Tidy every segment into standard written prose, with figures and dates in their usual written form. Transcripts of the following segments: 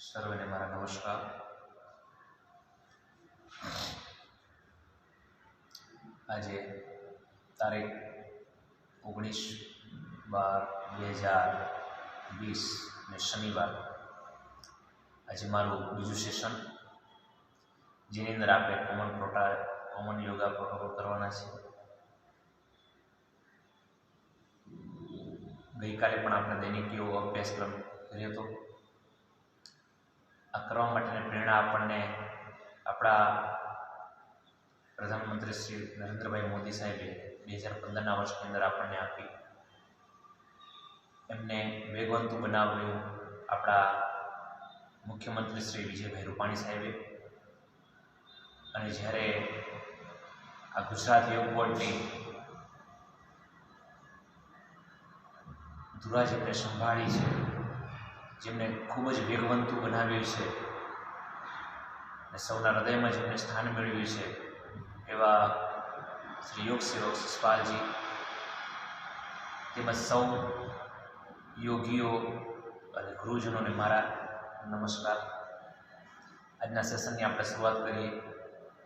सर्वने मारा नमस्कार। आज तारीख 19/12/2020 ने शनिवार आज मारू बीजू सेशन जेनी अंदर आपणे कॉमन योगा प्रोटोकॉल करवाना छे। गई काले पण आपणे दैनिक एवो अभ्यासक्रम कर्यो तो। आ करवा माटेनी प्रेरणा आपणे आपणा प्रधानमंत्री श्री नरेंद्र भाई मोदी साहेबे 2015 वर्षनी अंदर आपणे आपी। एमने वेगवंतु बनाव्युं आपणा मुख्यमंत्री श्री विजयभाई रूपाणी साहेबे। अने ज्यारे आ गुजरात योग बोर्डनी धुरा जेमणे संभाળી છે, જેમણે ખૂબ જ વેગવંતુ બનાવ્યું છે અને સૌના હૃદયમાં જેમણે સ્થાન મેળવ્યું છે એવા શ્રી યોગ સેવક શિષપાલજી તેમજ સૌ યોગીઓ અને ગુરુજનોને મારા નમસ્કાર। આજના સેશનની આપણે શરૂઆત કરીએ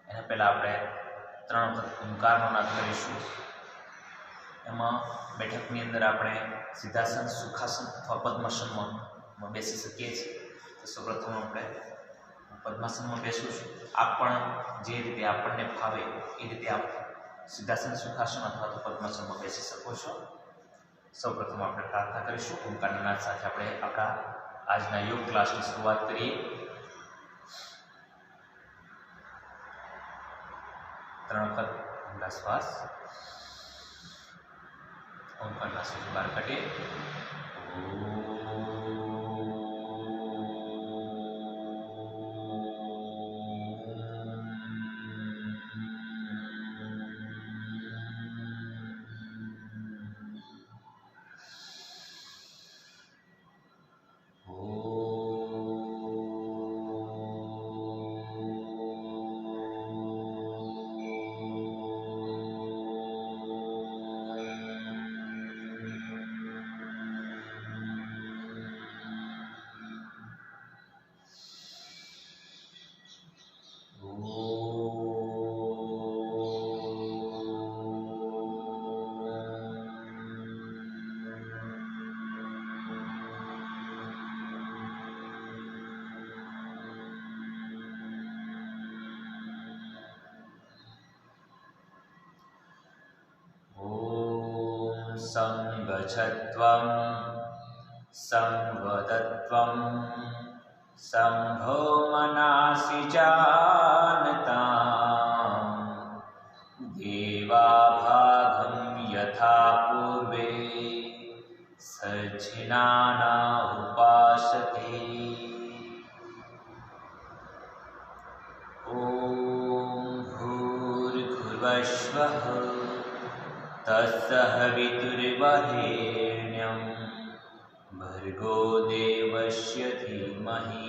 એના પહેલાં આપણે 3 વખત ઓમકારનો નાદ કરીશું। એમાં બેઠકની અંદર આપણે સિદ્ધાસન, સુખાસન અથવા પદ્માસનમાં બેસી શકીએ છીએ। તો સૌપ્રથમ આપણે પદ્માસનમાં બેસું છું। આપ પણ જે રીતે આપણને ફાવે એ રીતે આપ સિદ્ધાસન, સુખાસન અથવા તો પદ્માસનમાં બેસી શકો છો। સૌપ્રથમ આપણે પ્રાર્થના કરીશું। ઓમકારના નાદ સાથે આપણે આપણા આજના યોગ ક્લાસની શરૂઆત કરીએ। 3 વખત ઊંડા શ્વાસ ઓમકારના શ્વાસ બહાર કાઢીએ। संगच्छत्वं संवदत्वं संभो मनासि जानतां देवाभागं यथा पूर्वे सज्जनाना उपासते। ॐ भूर्भुवस्वः तत्सवितुर्वरेण्यं भर्गो देवस्य धीमहि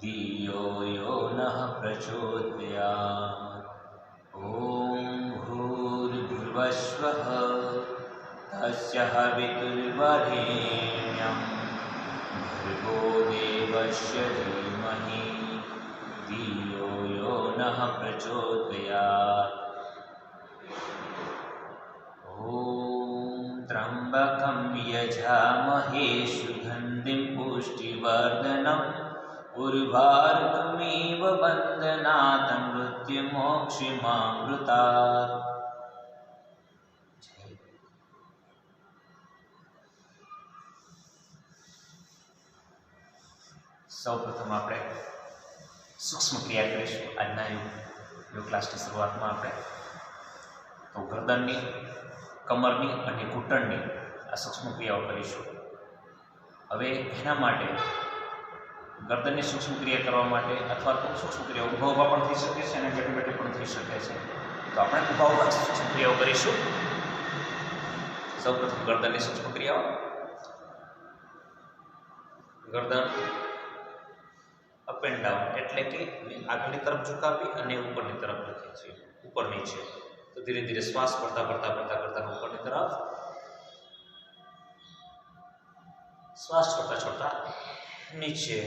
धियो यो नः प्रचोदयात्। ॐ भूर्भुवस्वः तत्सवितुर्वरेण्यं भर्गो देवस्य धीमहि धियो यो नः प्रचोदयात्। त्र्यंबकं यजामहे सुगन्धिं पुष्टिवर्धनम् उर्वारुकमिव बन्धनात् मृत्युमोक्षिमामृतात्। સૌપ્રથમ આપણે સૂક્ષ્મ ક્રિયા કરીશું। આજના યોગ ક્લાસની શરૂઆતમાં આપણે તો ગરદનની, કમરની અને ઘૂંટણની આ સૂક્ષ્મ ક્રિયાઓ કરીશું. હવે એના માટે ગરદનની સૂક્ષ્મ ક્રિયા કરવા માટે અથવા તો સૂક્ષ્મ ક્રિયા ઊભા ઊભા પણ થઈ શકે છે અને બેઠે બેઠે પણ થઈ શકે છે. તો આપણે ઊભા ઊભા સૂક્ષ્મ ક્રિયાઓ કરીશું. સૌપ્રથમ ગરદનની સૂક્ષ્મ ક્રિયાઓ. ગરદન અપ એન્ડ ડાઉન એટલે કે આગળની તરફ ઝુકાવી અને ઉપરની તરફ રાખીએ છીએ, ઉપર નીચે. તો ધીરે ધીરે શ્વાસ ભરતા ભરતા ભરતા ગરદન ઉપરની તરફ, શ્વાસ છોડતા છોડતા નીચે.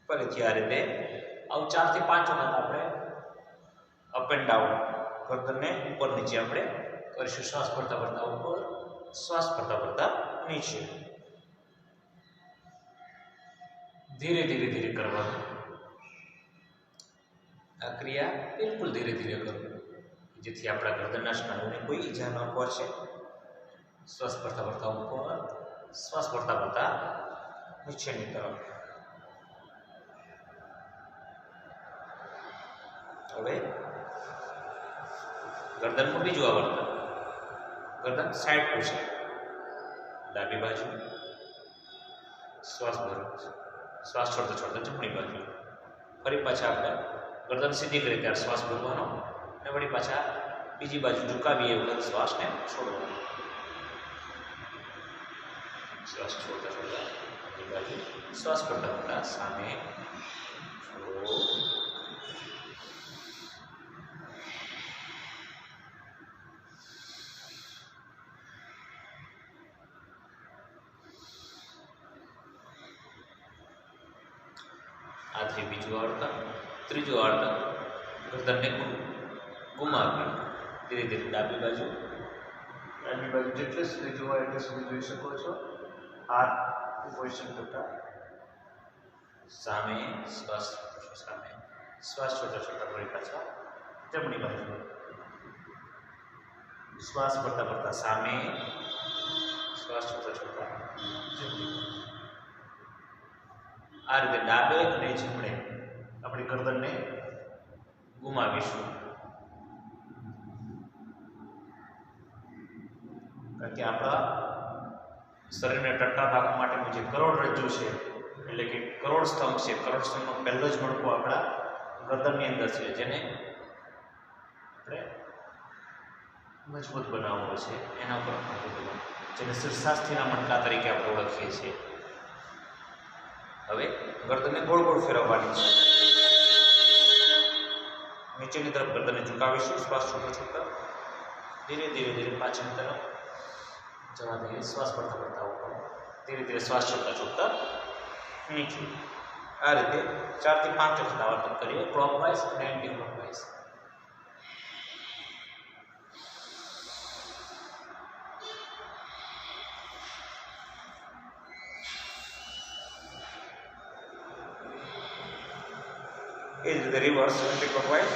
ફરીથી આ રીતે આવું 4 થી 5 વખત આપણે અપ એન્ડ ડાઉન ગરદનને ઉપર નીચે આપણે કરીશું. શ્વાસ ભરતા ભરતા ઉપર, શ્વાસ ભરતા ભરતા નીચે. ધીરે ધીરે ધીરે કરવાનું. આ ક્રિયા બિલકુલ ધીરે ધીરે કરવું જેથી આપણા ગરદનના સ્નાયુને કોઈ ઈજા ન પહોંચે. શ્વાસ ભરતા ભરતા ઉપર, શ્વાસ ભરતા ભરતા નીચેની તરફ. હવે ગરદનનું બીજું આવર્તન. ગરદન સાઈડ ટુ સાઈડ, ડાબી બાજુ શ્વાસ ભરો, શ્વાસ છોડતા છોડતા જમણી બાજુ. ફરી પાછા આપણે ગરદન સીધી કરી ત્યારે શ્વાસ ભરવાનો અને વળી પાછા બીજી બાજુ ઝુકાવીએ એ વખત શ્વાસને છોડવાનો. શ્વાસ છોડતા છોડતા બીજી બાજુ, શ્વાસ કરતા કરતા સામે છોડો. આ થઈ બીજું આવર્તન. ત્રીજું આવર્તન ગરદનને ઘુમાવી ધીરે ધીરે ડાબી બાજુ જેટલે સુધી જોવાય એટલે સુધી જોઈ શકો છો. હાથ પોઝિશન કરતા સામે, શ્વાસ સામે, શ્વાસ છોડતા છોડતા ફરી પાછા જમણી બાજુ. શ્વાસ ભરતા ભરતા સામે, શ્વાસ છોડતા છોડતા જમણી બાજુ. આ રીતે ડાબે અને જમણે આપણી ગરદનને ઘુમાવીશું. કારણ કે આપણા શરીરને ટટ્ટા રાખવા માટેનું જે કરોડરજ્જુ છે એટલે કે કરોડ સ્તંભ છે, કરોડ સ્તંભનો પહેલો જ મણકો આપણા ગરદનની અંદર છે, જેને આપણે મજબૂત બનાવવો છે. એના ઉપર જેને શીર્ષાસ્થિના મણકા તરીકે આપણે ઓળખીએ છીએ. હવે ગરદનને ગોળ ગોળ ફેરવવાની છે. નીચેની તરફ ગરદનને ઝુકાવીશું. શ્વાસ છોડતા છોડતા ધીરે ધીરે ધીરે પાછળની તરફ જવા દઈએ. શ્વાસ ભરતા ભરતા ઉપર, ધીરે ધીરે શ્વાસ છોડતા છોડતા નીચે. આ રીતે 4 થી 5 વખત આવર્તન કરીએ, ક્લોકવાઇઝ અને એન્ટી ક્લોકવાઇઝ. એ જ રીતે રિવર્સ એન્ટી ક્લોકવાઇઝ.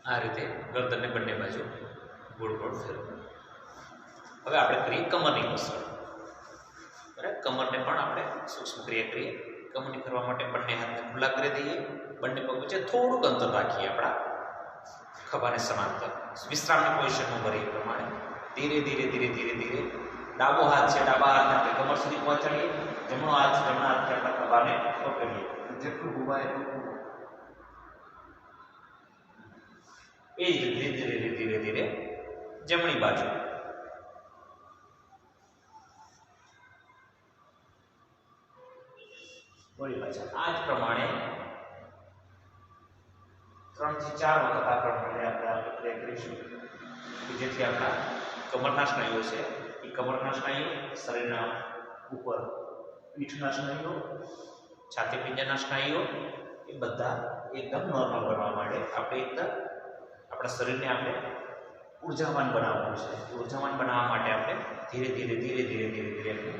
આ રીતે ગરદનને બંને બાજુ ગોળ ગોળ ફેરવવું. હવે આપણે કરીએ કમરની કસરત. બરાબર, કમરને પણ આપણે સૂક્ષ્મ ક્રિયા કરીએ. કમરની કરવા માટે બંને હાથને ખુલ્લા કરી દઈએ. બંને પગ વચ્ચે થોડુંક અંતર રાખીએ. આપણા ખભાને સમાંતર વિશ્રામની પોઝિશનમાં ભરીએ. એ પ્રમાણે ધીરે ધીરે ધીરે ધીરે ધીરે ડાબો હાથ છે, ડાબા હાથને આપણે કમર સુધી પહોંચાડીએ. જમણો હાથ જમણા હાથથી આપણા ખભાને પકડીએ. જેટલું ગુવાય એટલું. એ જ રીતે ધીરે ધીરે ધીરે ધીરે જમણી બાજુ. વળી પાછા આ જ પ્રમાણે 3 થી 4 વખત આ પ્રમાણે આપણે પ્રક્રિયા કરીશું કે જેથી આપણા કમરના સ્નાયુઓ છે એ કમરના સ્નાયુ, શરીરના ઉપર પીઠના સ્નાયુઓ, છાતી પિંજરના સ્નાયુઓ એ બધા એકદમ નોર્મલ બનવા માટે આપણે એકદમ આપણા શરીરને આપણે ઉર્જાવાન બનાવવું છે. ઉર્જાવાન બનાવવા માટે આપણે ધીરે ધીરે ધીરે ધીરે ધીરે ધીરે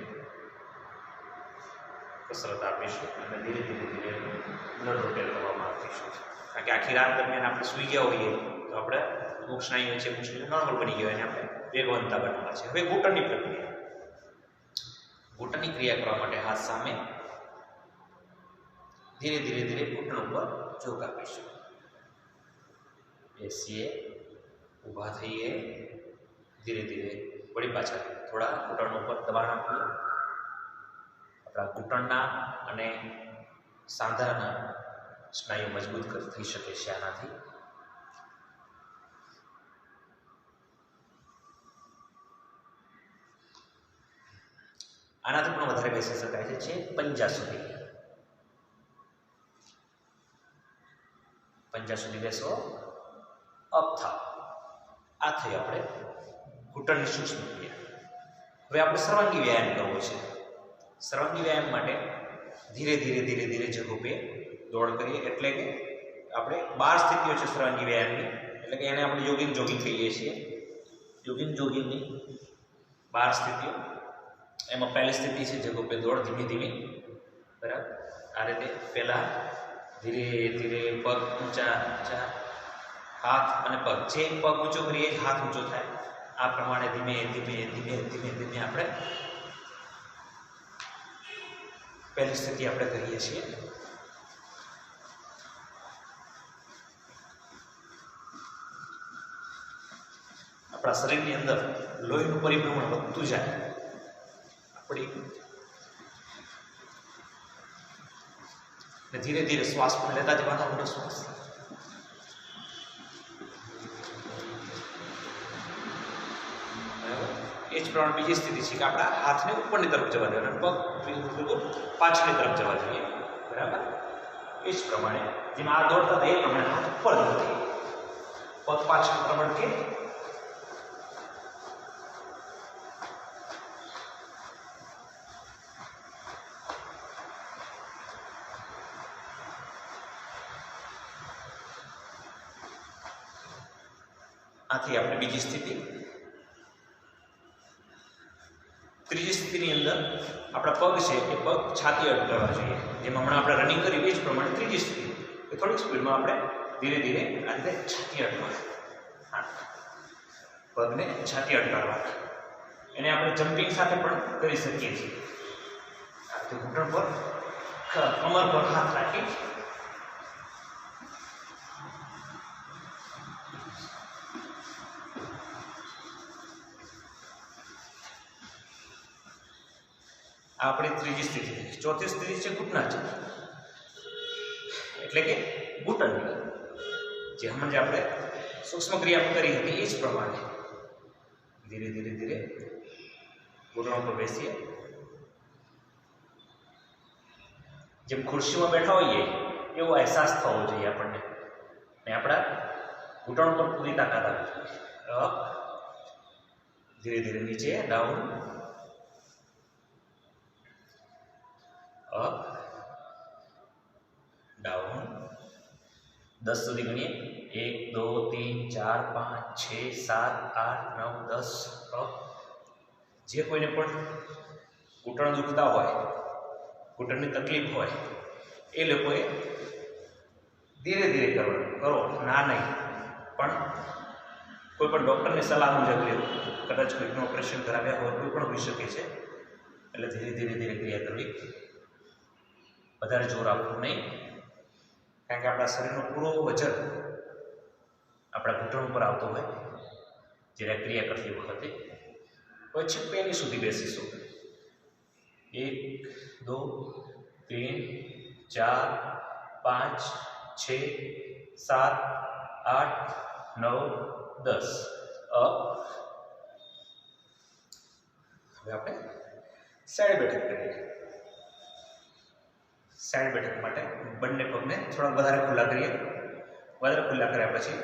કસરત આપીશું અને ધીરે ધીરે ધીરે બ્લડ રોટેટ કરવામાં આપીશું. કારણ કે આખી રાત દરમિયાન આપણે સૂઈ ગયા હોઈએ તો આપણે અમુક સ્નાયુઓ છે, અમુક સ્નાયુઓ નોર્મલ બની ગયા અને આપણે વેગવંતા બનાવવા છે. હવે ઘૂંટણની પ્રક્રિયા. ઘૂંટણની ક્રિયા કરવા માટે હાથ સામે ધીરે ધીરે ધીરે ઘૂંટણ ઉપર ઝોક આપીશું. બેસીએ, ઊભા થઈએ, ધીરે ધીરે વળી પાછા થોડા ઘૂંટણ ઉપર દબાણ આપીએ. આપણા ઘૂંટણના અને સાંધાના સ્નાયુ મજબૂત થઈ શકે છે આનાથી. આનાથી પણ વધારે બેસી શકાય છે પંજા સુધી. પંજા સુધી બેસો, અપ થાવ. આ થઈ આપણે ઘૂંટણની સૂક્ષ્મ ક્રિયા. હવે આપણે સર્વાંગી વ્યાયામ કરવો છે. સર્વાંગી વ્યાયામ માટે ધીરે ધીરે ધીરે ધીરે ઝડપે દોડ કરીએ. એટલે કે આપણે 12 સ્થિતિઓ છે સર્વાંગી વ્યાયામની, એટલે કે એને આપણે જોગિંગ કહીએ છીએ. જોગિંગની 12 સ્થિતિઓ. એમાં પહેલી સ્થિતિ છે ઝડપે દોડ, ધીમે ધીમે. બરાબર, આ રીતે પહેલા ધીરે ધીરે પગ ઊંચા ઊંચા, હાથ અને પગ, જે પગ ઊંચો કરીએ હાથ ઊંચો થાય. આ પ્રમાણે ધીમે ધીમે ધીમે ધીમે ધીમે આપણે પહેલી સ્થિતિ આપણે કરીએ છીએ. આપણા શરીરની અંદર લોહીનું પરિભ્રમણ વધતું જાય. આપણી ધીરે ધીરે શ્વાસ પણ લેતા જવાનો. આપણો શ્વાસ એ જ પ્રમાણે બીજી સ્થિતિ છે કે આપણા હાથને ઉપરની તરફ જવા દેવાના, પગ બિલકુલ પાછળની તરફ જવા જોઈએ. બરાબર, એ જ પ્રમાણે જેમ આ દોડતા હતા એ પ્રમાણે હાથ ઉપર દોડતી, પગ પાછળ પ્રમાણ કે આથી આપણે બીજી સ્થિતિ. ત્રીજી સ્થિતિની અંદર આપણા પગ છે એ પગ છાતી અટકાવવા જોઈએ. જેમ હમણાં આપણે રનિંગ કરી એ જ પ્રમાણે ત્રીજી સ્થિતિ એ થોડીક સ્પીડમાં આપણે ધીરે ધીરે આ રીતે છાતી અટકાવવા. હા, પગને છાતી અટકાવવા. એને આપણે જમ્પિંગ સાથે પણ કરી શકીએ છીએ. આ રીતે ઘૂંટણ પર, કમર પર હાથ રાખી આપણી ત્રીજી સ્થિતિ. ચોથી સ્થિતિ છે ઘૂંટણાચક્ર, એટલે કે ઘૂંટણની. જે હમણાં જે આપણે સૂક્ષ્મ ક્રિયા કરી હતી એ જ પ્રમાણે ધીરે ધીરે ધીરે ઘૂંટણ પર બેસીએ. જેમ ખુરશીમાં બેઠા હોઈએ એવો અહેસાસ થવો જોઈએ આપણને, ને આપણા ઘૂંટણ પર પૂરી તાકાત આવવી જોઈએ. અપ, ધીરે ધીરે નીચે, ડાઉન, અપ, ડાઉન. 10 સુધી ગણીએ. 1 2 3 4 5 6 7 8 9 10. અપ. જે કોઈને પણ ઘૂંટણ દુખતા હોય, ઘૂંટણની તકલીફ હોય, એ લોકોએ ધીરે ધીરે કરો, ના નહીં, પણ કોઈ પણ ડૉક્ટરની સલાહ મુજબ લેવું. કદાચ કોઈનું ઓપરેશન કરાવ્યા હોય કોઈ પણ હોઈ શકે છે. એટલે ધીરે ધીરે ધીરે ક્રિયા કરવી. વધારે જોર આપવું નહીં, કારણ કે આપણા શરીરનું પૂરું વજન આપણા ઘૂંટણ ઉપર આવતો હોય જ્યારે ક્રિયા કરતી વખતે. પછી પેલી સુધી બેસીશું. 1 2 3 4 5 6 7 8 9 10. અપ. હવે આપણે સાઈડ બેઠક કરીએ. સાઈડ બેઠક માટે બંને પગને થોડા વધારે ખુલ્લા કરીએ. વધારે ખુલ્લા કર્યા પછી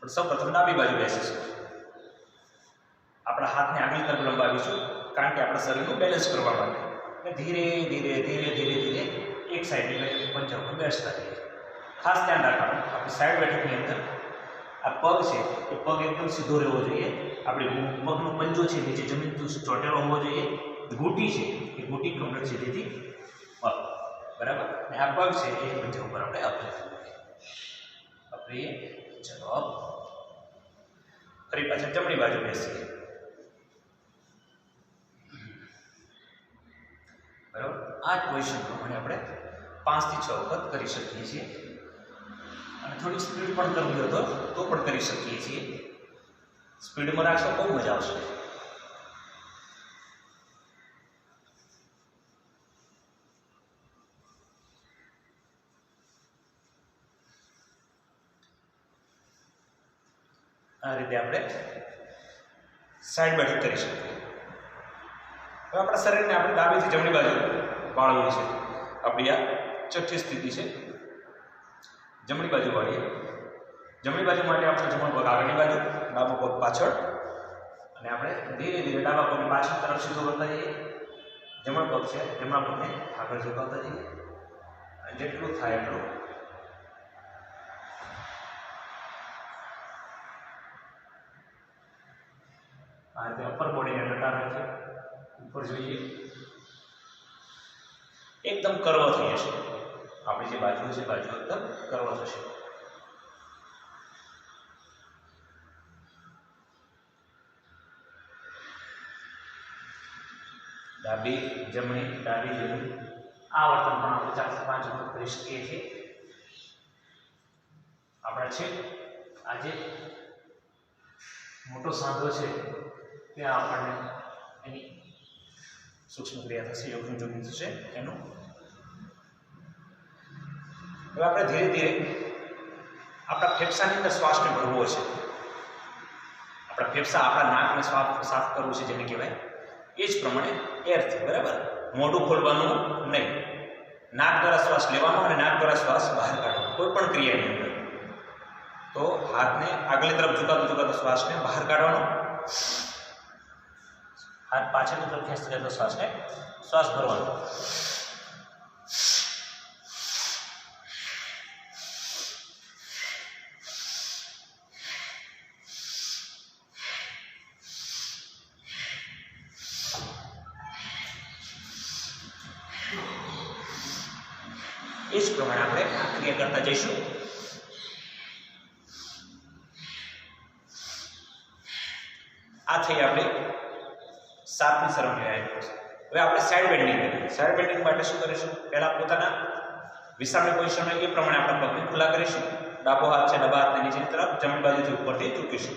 પણ સૌપ્રથમ ડાબી બાજુ બેસીશું. આપણા હાથને આગળ તરફ લંબાવીશું, કારણ કે આપણા શરીરનું બેલેન્સ કરવા માટે. અને ધીરે ધીરે ધીરે ધીરે ધીરે એક સાઈડની પંજા ઉપર બેસતા રહીએ. ખાસ ધ્યાન રાખવાનું, આપણી સાઈડ બેઠકની અંદર આ પગ છે એ પગ એકદમ સીધો રહેવો જોઈએ. આપણી પગનો પંજો છે નીચે જમીન ચોટેલો હોવો જોઈએ. ઘૂંટી છે એ ઘૂંટી કમ્પ્લીટ સીધીથી અપ. બરાબર, અને આ પગ છે એ પંજા ઉપર આપણે અપ. અપ્રિય જવાબ. ફરી પાછા જમણી બાજુ બેસીએ. બરાબર, આ જ ક્વેશ્ચન પ્રમાણે આપણે 5 થી 6 વખત કરી શકીએ છીએ. અને થોડી સ્પીડ પણ કરવી હોય તો પણ કરી શકીએ છીએ. સ્પીડમાં રાખશો બહુ મજા આવશે. આ રીતે આપણે સાઈડ બાય સાઈડ કરી શકીએ. હવે આપણા શરીરને આપણે ડાબીથી જમણી બાજુ વાળવું છે. આપણી આ છઠ્ઠી સ્થિતિ છે. જમણી બાજુ વાળીએ. જમણી બાજુ માટે આપણે જમણો પગ આગળની બાજુ, ડાબો પગ પાછળ, અને આપણે ધીરે ધીરે ડાબા પગને પાછળ તરફ સીધો કરતા જઈએ. જમણો પગ છે જમણા પગને આગળ ઝુકાવતા જઈએ. અને જેટલું થાય એટલું આ રીતે અપર બોડીને લટાવે છે. ઉપર જોઈએ એકદમ કર્વ થઈ જશે. આપણી જે બાજુ છે બાજુ એકદમ કર્વ થશે. ડાબી જમણી ડાબી જમણી આ વર્તન પણ આપણે 4 થી 5 વખત કરી શકીએ છીએ. આપણે છે આજે મોટો સાંધો છે ત્યાં આપણને એની સૂક્ષ્મ ક્રિયા થશે, યોગનું જોગિંગ થશે એનું. હવે આપણે ધીરે ધીરે આપણા ફેફસાની અંદર શ્વાસને ભરવો છે. આપણા ફેફસા આપણા નાકને સાફ કરવું છે જેને કહેવાય. એ જ પ્રમાણે એરથી, બરાબર, મોઢું ખોલવાનું નહીં. નાક દ્વારા શ્વાસ લેવાનો અને નાક દ્વારા શ્વાસ બહાર કાઢવાનો કોઈ પણ ક્રિયાની અંદર. તો હાથને આગળની તરફ ઝુકાતો શ્વાસને બહાર કાઢવાનો, હાથ પાછળની તરફ ખેંચતો જતો શ્વાસ ભરવાનો. એ જ પ્રમાણે આપણે આ ક્રિયા કરતા જઈશું. આ થઈ આપણે 7મી સરંગી વ્યાયામ કરશું. હવે આપણે સાઈડ બેન્ડિંગ કરીએ. સાઈડ બેન્ડિંગ માટે શું કરીશું? પહેલા પોતાના વિસામની પોઝિશન એ પ્રમાણે આપણા પગને ખુલ્લા કરીશું. ડાબો હાથ છે ડાબા હાથની નીચેની તરફ, જમણી બાજુથી ઉપરથી ચૂકીશું.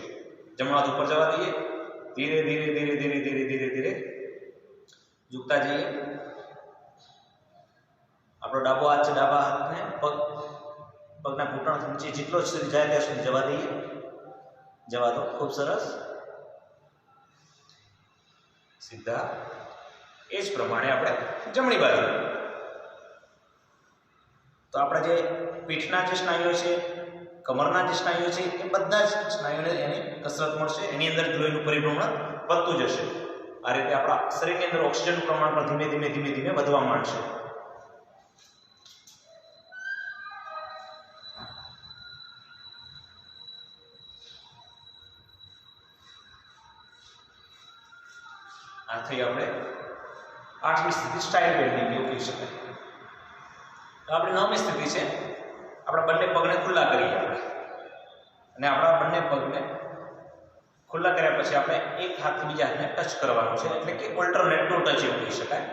જમણો હાથ ઉપર જવા દઈએ. ધીરે ધીરે ધીરે ધીરે ધીરે ધીરે ધીરે ઝૂકતા જઈએ. આપણો ડાબો હાથ છે ડાબા હાથને પગના ઘૂંટણ નીચે જેટલો સુધી જાય ત્યાં સુધી જવા દઈએ. જવા દો. ખૂબ સરસ. સીધા. એ જ પ્રમાણે આપણે જમણી બાજુ. તો આપણા જે પીઠના જે સ્નાયુઓ છે, કમરના જે સ્નાયુઓ છે, એ બધા જ સ્નાયુઓને એની કસરત મળશે. એની અંદર લોહીનું પરિભ્રમણ વધતું જશે. આ રીતે આપણા શરીરની અંદર ઓક્સિજનનું પ્રમાણ પણ ધીમે ધીમે ધીમે ધીમે વધવા માંડશે. આ થઈ આપણે 8મી સ્થિતિ સ્ટાઇલ બેન્ડિંગ એવું કહી શકાય. તો આપણી 9મી સ્થિતિ છે. આપણા બંને પગને ખુલ્લા કરીએ આપણે, અને આપણા બંને પગને ખુલ્લા કર્યા પછી આપણે એક હાથથી બીજા હાથને ટચ કરવાનું છે, એટલે કે ઓલ્ટરનેટ ટુ ટચ એવું કહી શકાય.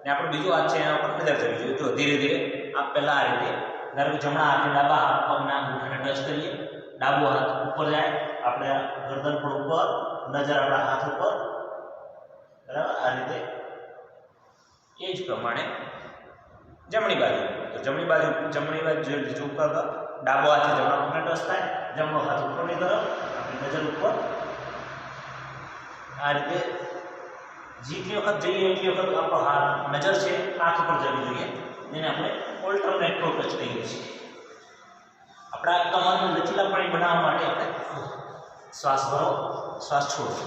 અને આપણો બીજો હાથ છે એના ઉપર નજર કરવી જોઈએ. જો ધીરે ધીરે આ પહેલા આ રીતે ધારો કે જમણા હાથે ડાબા હાથ પગના અંગૂઠાને ટચ કરીએ. ડાબો હાથ ઉપર જાય, આપણે ગરદન પર ઉપર, નજર આપણા હાથ ઉપર, બરાબર. આ રીતે એ જ પ્રમાણે જમણી બાજુ. તો જમણી બાજુ ઝુકાવતા ડાબો હાથ જમણા પગને ટચ થાય, જમણો હાથ ઉપરની તરફ, આપણી નજર ઉપર. આ રીતે જેટલી વખત જઈએ એટલી વખત આપણો હાથ નજર છે આંખ ઉપર જવી જોઈએ. જેને આપણે ઓલ્ટરનેટ ટુ ટચ કહીએ છીએ. આપણા કમરને લચીલાપણી બનાવવા માટે આપણે શ્વાસ ભરો, શ્વાસ છોડો.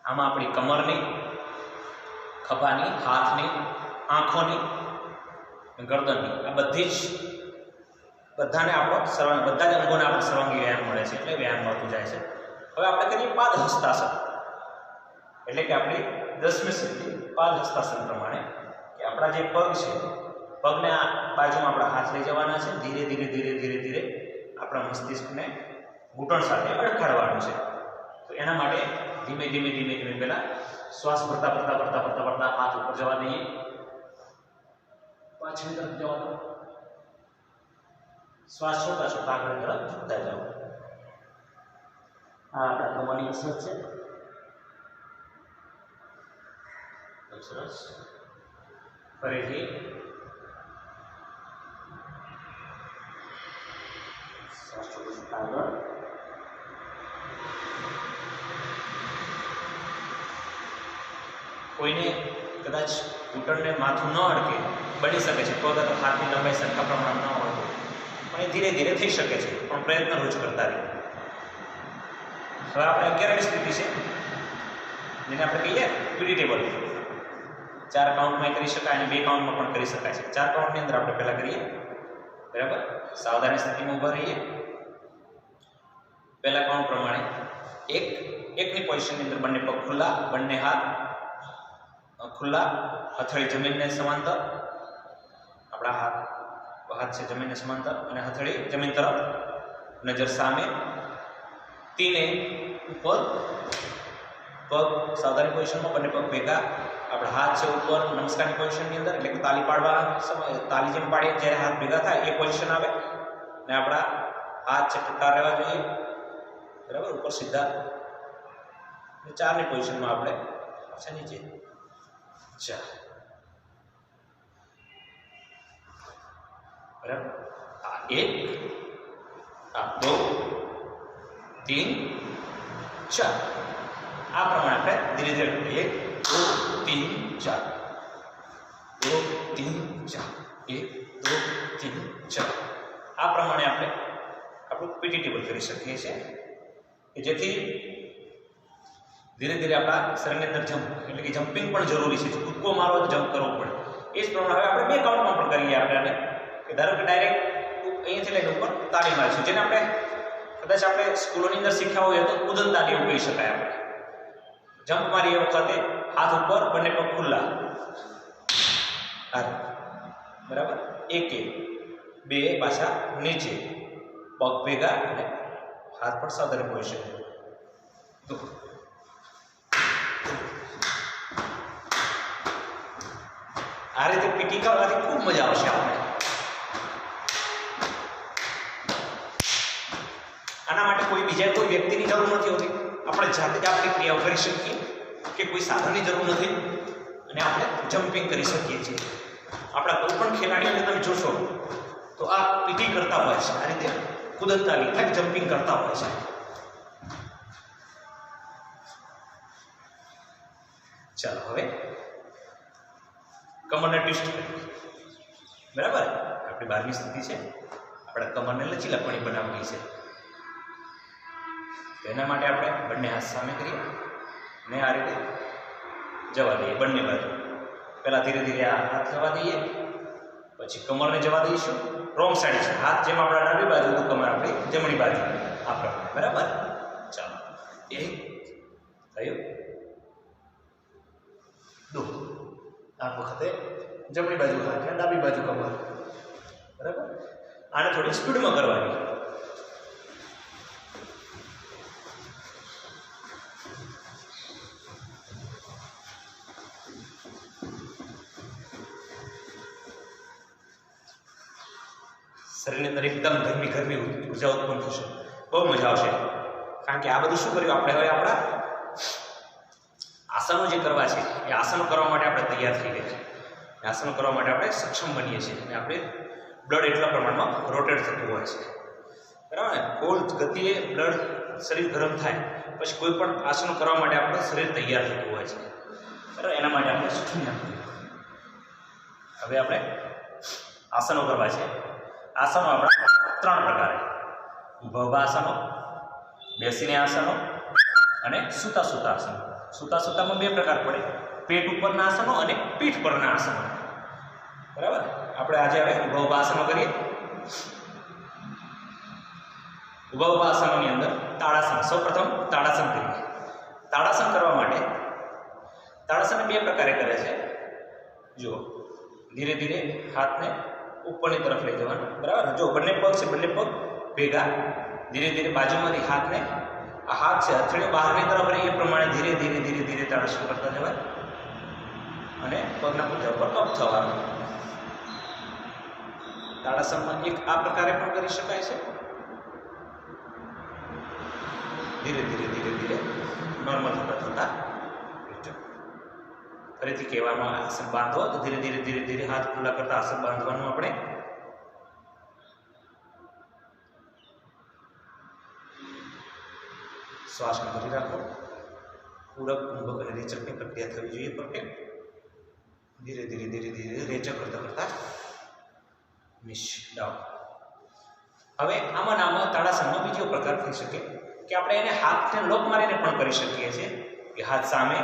આમાં આપણી કમરની, ખભાની, હાથની, આંખોની, ગરદનની, આ બધાને આપણો બધા જ અંગોને આપણે સર્વાંગી વ્યાયામ મળે છે, એટલે વ્યાયામ મળતું જાય છે. હવે આપણે કરીએ પાદ હસ્તાસન. એટલે કે આપણી 10મી સ્થિતિ પાદ હસ્તાસન પ્રમાણે કે આપણા જે પગ છે પગને આ બાજુમાં આપણા હાથ લઈ જવાના છે, ધીરે ધીરે ધીરે ધીરે ધીરે આપણા મસ્તિષ્કને ઘૂંટણ સાથે અડકાડવાનું છે. તો એના માટે ધીમે ધીમે ધીમે ધીમે પહેલા શ્વાસ ભરતા ભરતા ભરતા ભરતા ભરતા હાથ ઉપર જવા દઈએ, પાછળની તરફ જવા દો, શ્વાસ છોડતા છોડતા આગળ તરફ જતા જાઓ. આ આપણા કમરની કસરત છે. સરસ. ફરીથી શ્વાસ છોડતા છોડતા આગળ. કોઈને કદાચ ઘૂંટણને માથું ન અડકે, બની શકે છે, પગ અથવા હાથની લંબાઈ સરખા પ્રમાણમાં ન હોય પણ એ ધીરે ધીરે થઈ શકે છે, પણ પ્રયત્ન રોજ કરતા રહે. હવે આપણે 11મી સ્થિતિ છે જેને આપણે કહીએ પીટી ટેબલ. 4 કાઉન્ટમાં કરી શકાય અને 2 કાઉન્ટમાં પણ કરી શકાય છે. 4 કાઉન્ટની અંદર આપણે પહેલા કરીએ. બરાબર, સાવધાની સ્થિતિમાં ઊભા રહીએ. પહેલા કાઉન્ટ પ્રમાણે એકની પોઝિશનની અંદર બંને પગ ખુલ્લા, બંને હાથ ખુલ્લા, હથેળી જમીનને સમાંતર, આપણા હાથ છે જમીનને સમાંતર અને હથેળી જમીન તરફ, નજર સામે, તીને ઉપર, પગ સાવધાની પોઝિશનમાં, બંને પગ ભેગા, આપણા હાથ છે ઉપર નમસ્કારની પોઝિશનની અંદર, એટલે કે તાલી પાડવા સમય તાલી જેમ પાડીએ જ્યારે હાથ ભેગા થાય એ પોઝિશન આવે ને આપણા હાથ છે ટૂંકા રહેવા જોઈએ. બરાબર, ઉપર સીધા. 4ની પોઝિશનમાં આપણે પાછા નીચે. 4 બરાબર. આ 1, આ 2, 3, 4. આ પ્રમાણે આપણે ધીરે ધીરે 1, 2, 3, 4, 2, 3, 4, 1, 2, 3, 4. આ પ્રમાણે આપણે આપણું પીટી ટેબલ કરી શકીએ છીએ કે જેથી ધીરે ધીરે આપણા શરીરની અંદર જમ્પ એટલે કે જમ્પિંગ પણ જરૂરી છે. કૂદકો મારો તો જમ્પ કરવો પડે. એ જ પ્રમાણે હવે આપણે 2 કાઉન્ટમાં પણ કરીએ. આપણે કે ધારો કે ડાયરેક્ટ અહીંયાથી લઈને ઉપર તાળી મારીશું, જેને આપણે કદાચ આપણે સ્કૂલોની અંદર શીખ્યા હોય તો કૂદન તાળી એવું કહી શકાય. આપણે જમ્પ મારી એ વખતે હાથ ઉપર, બંને પગ ખુલ્લા, બરાબર. 1 2 પાછા નીચે, પગ ભેગા અને હાથ પર સાવધાની પોઝિશન. આ રીતે પીટી કરવાથી ખૂબ મજા આવશે. આપણે આના માટે કોઈ બીજા કોઈ વ્યક્તિની જરૂર નથી હોતી. આપણે જાતે જ આપણી ક્રિયાઓ કરી શકીએ કે કોઈ સાધનની જરૂર નથી અને આપણે જમ્પિંગ કરી શકીએ છીએ. આપણા કોઈ પણ ખેલાડીઓને તમે જોશો તો આ પીટી કરતા હોય છે, આ રીતે કુદરતા એટલે જમ્પિંગ કરતા હોય છે. ચાલો હવે કમરને ટ્વિસ્ટ કરીએ. બરાબર, આપણી 12મી સ્થિતિ છે. આપણે કમરને લચીલાપણી બનાવવી છે. એના માટે આપણે બંને હાથ સામે કરીએ ને આ રીતે જવા દઈએ બંને બાજુ. પહેલા ધીરે ધીરે આ હાથ જવા દઈએ, પછી કમરને જવા દઈશું. રોંગ સાઈડ છે, હાથ જેમ આપણા ડાબી બાજુ તો કમર આપણી જમણી બાજુ, આ પ્રમાણે. બરાબર, ચાલો. 1 થયું, 2. આ વખતે જમણી બાજુ હાથ અને ડાબી બાજુ કમર. બરાબર, આને થોડી સ્પીડમાં કરવાની. શરીરની અંદર એકદમ ગરમી ઉર્જા ઉત્પન્ન થશે, બહુ મજા આવશે. કારણ કે આ બધું શું કર્યું આપણે? હવે આપણા આસનો જે કરવા છે એ આસનો કરવા માટે આપણે તૈયાર થઈ ગયા છે. આસનો કરવા માટે આપણે સક્ષમ બનીએ છીએ અને આપણે બ્લડ એટલા પ્રમાણમાં રોટેટ થતું હોય છે. બરાબર ને? ફૂલ ગતિએ બ્લડ શરીર ગરમ થાય પછી કોઈ પણ આસનો કરવા માટે આપણું શરીર તૈયાર થતું હોય છે. બરાબર, એના માટે આપણે સક્ષમ આપવું. હવે આપણે આસનો કરવા છે. આસનો આપણા 3 પ્રકારે: ઊભા ઊભા આસનો, બેસીને આસનો અને સૂતા સૂતા આસનો. સૂતા સૂતામાં 2 પ્રકાર પડે: પેટ ઉપરના આસનો અને પીઠ પરના આસનો. બરાબર, આપણે આજે હવે ઊભા ઊભા આસનો કરીએ. ઊભા ઊભા આસનોની અંદર તાળાસન. સૌપ્રથમ તાળાસન કરીએ. તાળાસન કરવા માટે તાડાસન બે પ્રકારે કરે છે। જો ધીરે ધીરે હાથને ઉપરની તરફ લઈ જવાનો, બરાબર। જો બંને પગ છે, બંને પગ ભેગા, ધીરે ધીરે બાજુમાંથી હાથને, આ હાથ છે હથેળીઓ બહારની તરફ રહી, એ પ્રમાણે ધીરે ધીરે ધીરે ધીરે તાડાસન કરતા જવાય અને પગના પૂંજા ઉપર અપ થવાનું। તાડાસનમાં એક આ પ્રકારે પણ કરી શકાય છે, ધીરે ધીરે ધીરે ધીરે નોર્મલ થતા થતા। ફરીથી કહેવામાં આસન બાંધો તો ધીરે ધીરે ધીરે ધીરે હાથ ખુલ્લા કરતા આસન બાંધવાનું આપણે। શ્વાસને ભરી રાખો, પૂરક કુંભક અને રેચકની પ્રક્રિયા થવી જોઈએ પરફેક્ટ। ધીરે ધીરે ધીરે ધીરે રેચક કરતા કરતા નીચ ડાઉન। હવે આમાં તાડાસનનો બીજો પ્રકાર થઈ શકે કે આપણે એને હાથને લોક મારીને પણ કરી શકીએ છીએ કે હાથ સામે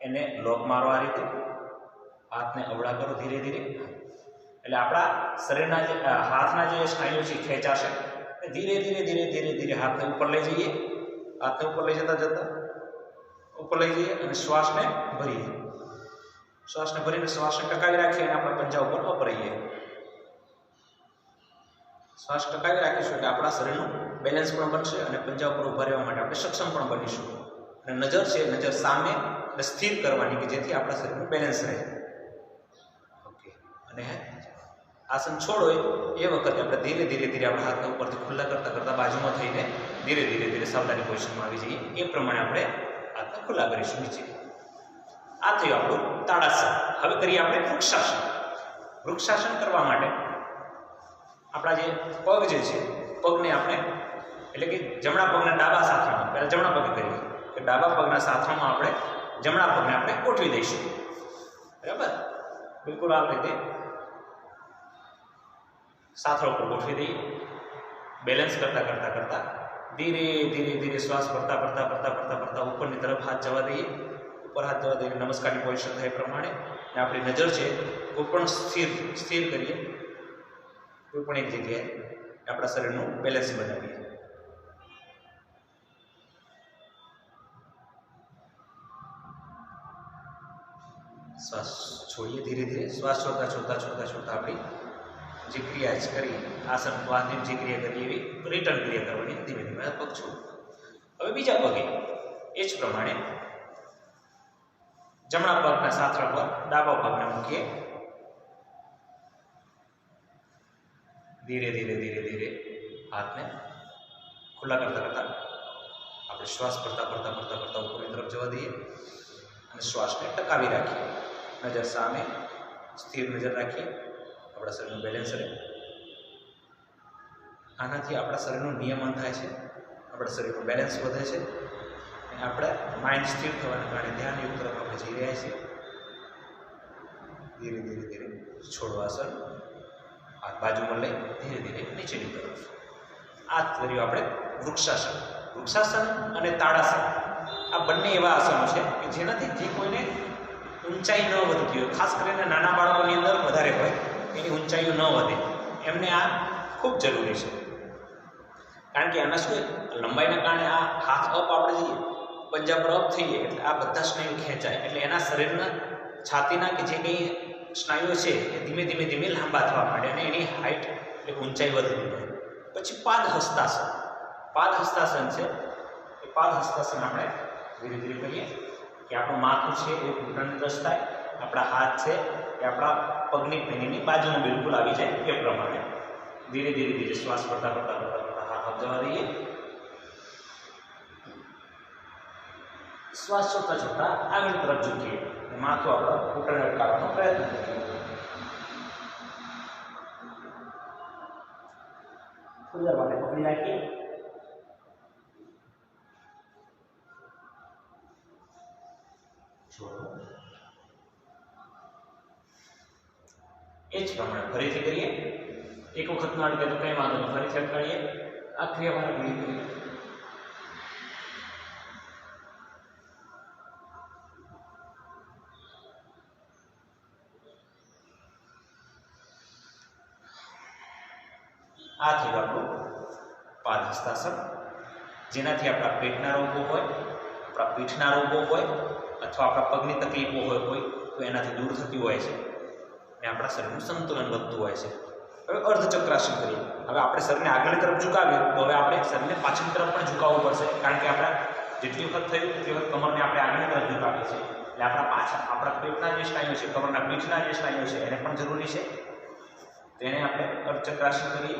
એને લોક મારો, આ રીતે હાથને અવળા કરો ધીરે ધીરે, એટલે આપણા શરીરના જે હાથના જે સ્નાયુઓ છે ખેંચાશે, ધીરે ધીરે ધીરે ધીરે ધીરે હાથને ઉપર લઈ જઈએ, હાથને ઉપર લઈ જતા જતા ઉપર લઈ જઈએ અને શ્વાસને ભરીએ, શ્વાસને ભરીને શ્વાસને ટકાવી રાખીએ અને આપણા પંજા ઉપર અપ રહીએ। શ્વાસ ટકાવી રાખીશું એટલે આપણા શરીરનું બેલેન્સ પણ બનશે અને પંજા ઉપર ઊભા રહેવા માટે આપણે સક્ષમ પણ બનીશું। અને નજર છે, નજર સામે એટલે સ્થિર કરવાની કે જેથી આપણા શરીરનું બેલેન્સ રહે। ઓકે, અને આસન છોડો એ વખતે આપણે ધીરે ધીરે ધીરે આપણા હાથને ઉપરથી ખુલ્લા કરતા કરતા બાજુમાં થઈને ધીરે ધીરે ધીરે સાવધાની પોઝિશનમાં આવી જઈએ, એ પ્રમાણે આપણે હાથને ખુલ્લા કરીશું નીચે। આ થયું આપણું તાડાસન। હવે કરીએ આપણે વૃક્ષાસન। વૃક્ષાસન કરવા માટે આપણા જે પગ જે છે, પગને આપણે એટલે કે જમણા પગના ડાબા સાથામાં, પહેલાં જમણા પગે કરીએ કે ડાબા પગના સાથામાં આપણે જમણા પગને આપણે ગોઠવી દઈશું, બરાબર। બિલકુલ આ રીતે સાથળ ઉપર ગોઠવી દઈએ, બેલેન્સ કરતા કરતા કરતા ધીરે ધીરે ધીરે શ્વાસ ભરતા ભરતા ભરતા ભરતા ભરતા ઉપરની તરફ હાથ જવા દઈએ, ઉપર હાથ જવા દઈએ, નમસ્કારની પોઝિશન થાય એ પ્રમાણે આપણી નજર છે કોઈ પણ સ્થિર કરીએ, કોઈ પણ એક જગ્યાએ આપણા શરીરનું બેલેન્સ બનાવીએ। શ્વાસ છોડીએ ધીરે ધીરે, શ્વાસ છોડતા છોડતા છોડતા છોડતા આપણી જે ક્રિયા કરી આસન વાદની જે ક્રિયા કરીએ એવી રિટર્ન ક્રિયા કરવાની, ધીમે ધીમે પગ છોડો। હવે બીજા પગે એ જ પ્રમાણે જમણા પગના સાથળ પર ડાબા પગને મૂકીએ, ધીરે ધીરે ધીરે ધીરે હાથને ખુલ્લા કરતા કરતા આપણે શ્વાસ ભરતા ભરતા ભરતા ભરતા ઉપરની તરફ જવા દઈએ અને શ્વાસને ટકાવી રાખીએ, નજર સામે સ્થિર નજર રાખીએ, આપણા શરીરનું બેલેન્સ રહે। આનાથી આપણા શરીરનું નિયમન થાય છે, આપણા શરીરનું બેલેન્સ વધે છે અને આપણે માઇન્ડ સ્થિર થવાને કારણે ધ્યાન યુગ તરફ આપણે જઈ રહ્યા છીએ। ધીરે ધીરે ધીરે છોડો આસન, હાથ બાજુમાં લઈ ધીરે ધીરે નીચેની તરફ। આ કર્યું આપણે વૃક્ષાસન। વૃક્ષાસન અને તાડાસન આ બંને એવા આસનો છે કે જેનાથી જે કોઈને ઊંચાઈ ન વધતી હોય, ખાસ કરીને નાના બાળકોની અંદર વધારે હોય, એની ઊંચાઈઓ ન વધે, એમને આ ખૂબ જરૂરી છે। કારણ કે આના શું લંબાઈના કારણે આ હાથ અપ આપણે જઈએ, પંજા પર અપ થઈએ એટલે આ બધા સ્નાયુ ખેંચાય, એટલે એના શરીરના છાતીના કે જે કંઈ સ્નાયુઓ છે એ ધીમે ધીમે ધીમે લાંબા થવા માંડે અને એની હાઇટ એટલે ઊંચાઈ વધતી જાય। પછી પાદ હસ્તાસન। પાદ હસ્તાસન છે એ પાદ હસ્તાસન આપણે ધીરે ધીરે કરીએ કે આપણું માથું છે એ ઘૂંટણની ટચ થાય, આપણા હાથ છે એ આપણા પગની પેનીની બાજુમાં બિલકુલ આવી જાય, એ પ્રમાણે ધીરે ધીરે ધીરે શ્વાસ ભરતા ભરતા ભરતા ભરતા હાથ અપ જવા દઈએ, શ્વાસ છોડતા છોડતા આગળ તરફ ઝૂકીએ, માથું આપણો ઘૂંટણને અટકાવવાનો પ્રયત્ન કરીએ। થોડી વાર માટે પકડી રાખીએ, છોડો। એ જ પ્રમાણે ફરીથી કરીએ, એક વખત ના અટકે તો કંઈ વાંધો નહીં, ફરીથી અટકાવીએ, આ ક્રિયા ઘણી કરીએ। આ થયું આપણું પાદ હસ્તાસન, જેનાથી આપણા પેટના રોગો હોય, આપણા પીઠના રોગો હોય અથવા આપણા પગની તકલીફો હોય કોઈ તો એનાથી દૂર થતી હોય છે અને આપણા શરીરનું સંતુલન વધતું હોય છે. હવે અર્ધચક્રાસન કરીએ. હવે આપણે શરીરને આગળની તરફ ઝુકાવીએ તો હવે આપણે શરીરને પાછળની તરફ પણ ઝુકાવવું પડશે, કારણ કે આપણા જેટલી વખત થયું તેટલી વખત કમરને આપણે આગળની તરફ ઝુકાવીએ છીએ એટલે આપણા પેટના જે સ્નાયુઓ છે, કમરના પીઠના જે સ્નાયુઓ છે એને પણ જરૂરી છે. તેને આપણે અર્ધચક્રાસન કરીએ.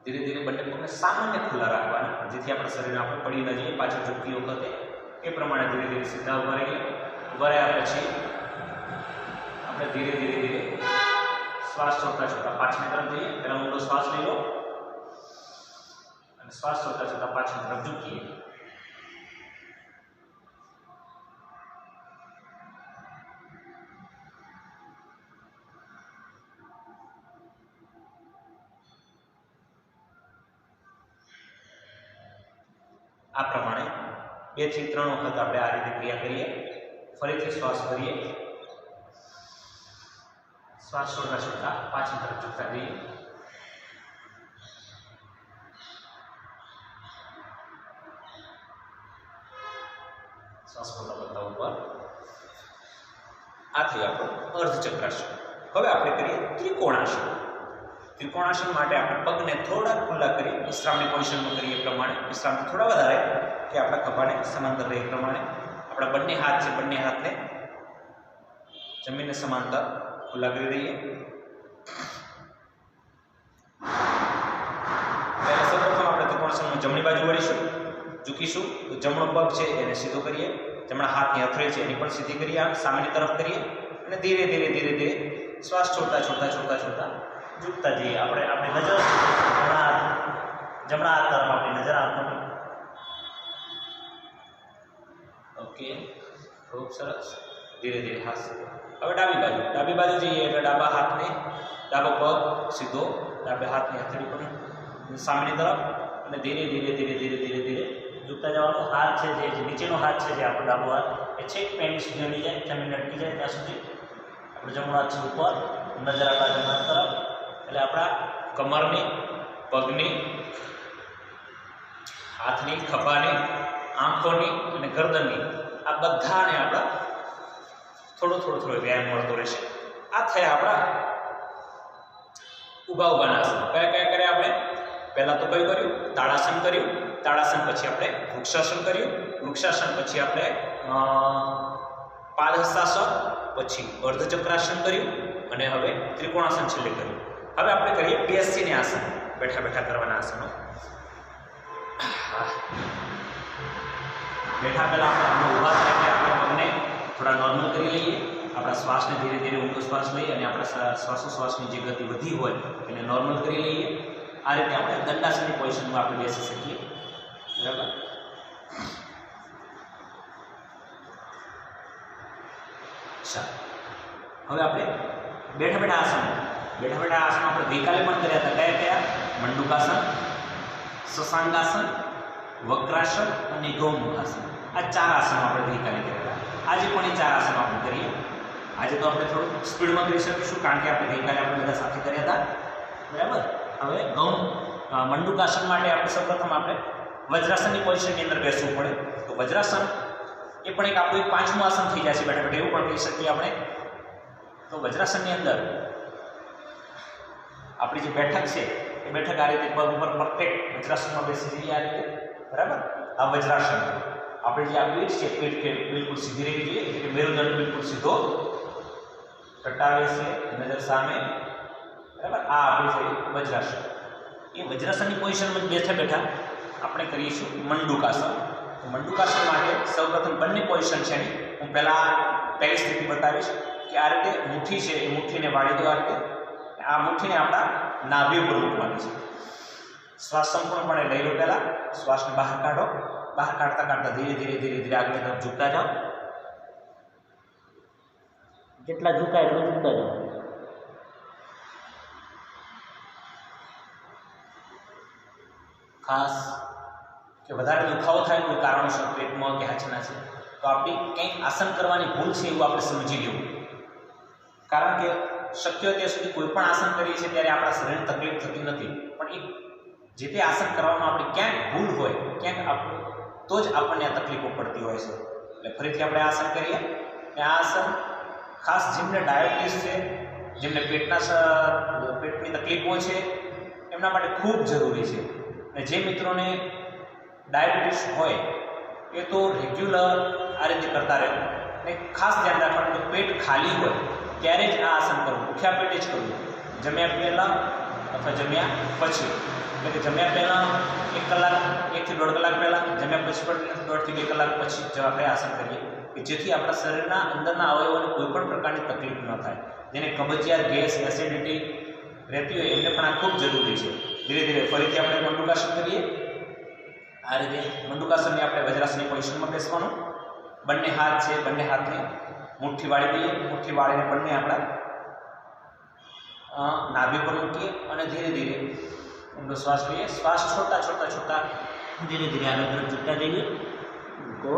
ધીરે ધીરે બંને પગને સામાન્ય ખુલ્લા રાખવાના, જેથી આપણા શરીરને આપણે પડી ન જઈએ પાછળ ઝૂકતી વખતે. એ પ્રમાણે ધીરે ધીરે સીધા ઉભા રહીએ. ઉભા રહ્યા પછી આપણે ધીરે ધીરે ધીરે શ્વાસ છોડતા છોડતા પાછળની તરફ જઈએ. પહેલા ઊંડો શ્વાસ લઈ લો અને શ્વાસ છોડતા છોડતા પાછળની તરફ ઝૂકીએ. આ પ્રમાણે 2 થી 3 વખત આપણે આ રીતે ક્રિયા કરીએ. ફરીથી શ્વાસ ભરીએ. શ્વાસ છોડતા છોડતા પાછળ તરફ ઝૂકતા જઈએ. શ્વાસ છોડતા પડતા ઉપર. આ થયું આપણું અર્ધચક્રાસન. હવે આપણે કરીએ ત્રિકોણાસન. ત્રિકોણાસન માટે આપણે પગને થોડા ખુલ્લા કરી વિશ્રામની પોઝિશનમાં કરીએ. પ્રમાણે વિશ્રામથી થોડા વધારે કે આપણા ખભાને સમાંતર રહે. પ્રમાણે આપણા બંને હાથ છે, બંને હાથને જમીનને સમાંતર ખુલ્લા કરી દઈએ. પહેલા સૌપ્રથમ આપણે ત્રિકોણાસનમાં જમણી બાજુ વળીશું, ઝૂકીશું. તો જમણો પગ છે એને સીધો કરીએ. જમણા હાથની હથેળી છે એની પણ સીધી કરીએ, સામેની તરફ કરીએ અને ધીરે ધીરે ધીરે ધીરે શ્વાસ છોડતા છોડતા છોડતા છોડતા ઝૂકતા જઈએ. આપણી નજર જમણા હાથ તરફ આપણી નજર આપવાની. ઓકે, ખૂબ સરસ. ધીરે ધીરે હાથ. હવે ડાબી બાજુ જઈએ એટલે ડાબો પગ સીધો, ડાબે હાથની હથેળી પર સામેની તરફ અને ધીરે ધીરે ધીરે ધીરે ધીરે ધીરે ઝૂકતા જવાનું. હાથ છે જે નીચેનો હાથ છે જે આપણો ડાબો હાથ એ છેક પેન્ટ સુધી અડી જાય, જમીન અટકી જાય ત્યાં સુધી આપણો જમણો હાથ છે ઉપર, નજર આપણા જમણા તરફ. એટલે આપણા કમરની, પગની, હાથની, ખભાની, આંખોની અને ગરદનની આ બધાને આપણા થોડો વ્યાયામ મળતો રહેશે. આ થયા આપણા ઊભાના આસન. કયા કર્યા આપણે? પહેલા તો કયું કર્યું? તાળાસન કર્યું. તાળાસન પછી આપણે વૃક્ષાસન કર્યું. વૃક્ષાસન પછી આપણે પાદહસ્તાસન, પછી અર્ધચક્રાસન કર્યું અને હવે ત્રિકોણાસન છેલ્લે કર્યું. હવે આપણે કરીએ બેસીને આસન, બેઠા બેઠા કરવાના આસનો. બેઠા પહેલા આપણે ઊભા થઈને આપણા પગને થોડા નોર્મલ કરી લઈએ. આપણા શ્વાસને ધીરે ધીરે ઊંડો શ્વાસ લઈએ અને આપણા શ્વાસોશ્વાસની જે ગતિ વધી હોય એને નોર્મલ કરી લઈએ. આ રીતે આપણે દંડાસનની પોઝિશનમાં આપણે બેસી શકીએ. બરાબર. હવે આપણે બેઠા આસન આપણે ગઈકાલે પણ કર્યા હતા. કયા? મંડુકાસન, શશાંકાસન, વક્રાસન અને ગૌમુખાસન. આ 4 આસનો આપણે ગઈકાલે કર્યા હતા. આજે પણ એ 4 આસનો આપણે કરીએ. આજે તો આપણે થોડું સ્પીડમાં કરી શકીશું કારણ કે આપણે ગઈકાલે આપણે બધા સાથે કર્યા હતા. બરાબર. હવે મંડુકાસન માટે આપણે સૌપ્રથમ આપણે વજ્રાસનની પોઝિશનની અંદર બેસવું પડે. તો વજ્રાસન એ પણ એક આપણું 5મું આસન થઈ જાય છે બેઠા બેઠા, એવું પણ કહી શકીએ આપણે. તો વજ્રાસનની અંદર આપણી જે બેઠક છે એ બેઠક આ રીતે પગ ઉપર પરફેક્ટ વજ્રાસનમાં બેસી જઈએ. આ રીતે. બરાબર. આ વજ્રાસન. આપણી જે આ પીઠ છે, પીઠ બિલકુલ સીધી રહેવી જોઈએ, એટલે મેરુદંડ બિલકુલ સીધો, ટટ્ટાર બેસીએ, નજર સામે. બરાબર. આ આપણી છે વજ્રાસન. એ વજ્રાસનની પોઝિશનમાં બેઠા બેઠા આપણે કરીશું મંડુકાસન. તો મંડુકાસન માટે સૌપ્રથમ બંને પોઝિશન છે હું પહેલી સ્થિતિ બતાવીશ કે આ રીતે મુઠ્ઠી છે એ મુઠ્ઠીને વાળી દો. આ રીતે આ મુઠ્ઠીને આપણા નાભી ઉપર મૂકવાની છે. શ્વાસ સંપૂર્ણપણે લઈ લો. પહેલા શ્વાસને બહાર કાઢો. બહાર કાઢતા ધીરે ધીરે ધીરે ધીરે આગળ તરફ ઝૂકતા જાઓ. જેટલા ઝૂકાય એટલું ઝૂકતા જાઓ. ખાસ કે વધારે દુખાવો થાય કોઈ કારણોસર પેટમાં કે હાચના છે તો આપણી કંઈક આસન કરવાની ભૂલ છે એવું આપણે સમજી લેવું. કારણ કે શક્ય ત્યાં સુધી કોઈ પણ આસન કરીએ છીએ ત્યારે આપણા શરીરને તકલીફ થતી નથી, પણ એ જે તે આસન કરવામાં આપણે ક્યાંક ભૂલ હોય, ક્યાંક તો જ આપણને આ તકલીફો પડતી હોય છે. એટલે ફરીથી આપણે આસન કરીએ. આ આસન ખાસ જેમને ડાયાબિટીસ છે, જેમને પેટની તકલીફો છે, એમના માટે ખૂબ જરૂરી છે. અને જે મિત્રોને ડાયાબિટીસ હોય એ તો રેગ્યુલર આ રીતે કરતા રહે. અને ખાસ ધ્યાન રાખવાનું કે પેટ ખાલી હોય ત્યારે જ આ આસન કરવું, ભૂખ્યા પેટે જ કરવું, જમ્યા પહેલાં અથવા જમ્યા પછી. એટલે કે જમ્યા પહેલાં 1 કલાક 1 થી 1.5 કલાક પહેલાં, જમ્યા પછી પણ 1.5 થી 2 કલાક પછી જ આપણે આસન કરીએ કે જેથી આપણા શરીરના અંદરના અવયવોને કોઈ પણ પ્રકારની તકલીફ ન થાય. જેને કબજિયાત, ગેસ, એસિડિટી રહેતી હોય એમને પણ આ ખૂબ જરૂરી છે. ધીરે ધીરે ફરીથી આપણે મંડુકાસન કરીએ. આ રીતે મંડુકાસનની આપણે વજ્રાસનની પોઝિશનમાં બેસવાનું. બંને હાથ છે, બંને હાથને મુઠ્ઠી વાળી દઈએ. મુઠ્ઠી વાળીને બંને આપણા નાભી પર મૂકીએ અને ધીરે ધીરે ઊંડો શ્વાસ લઈએ. શ્વાસ છોડતા છોડતા છોડતા ધીરે ધીરે આગળ તરફ ઝૂકતા જઈએ. તો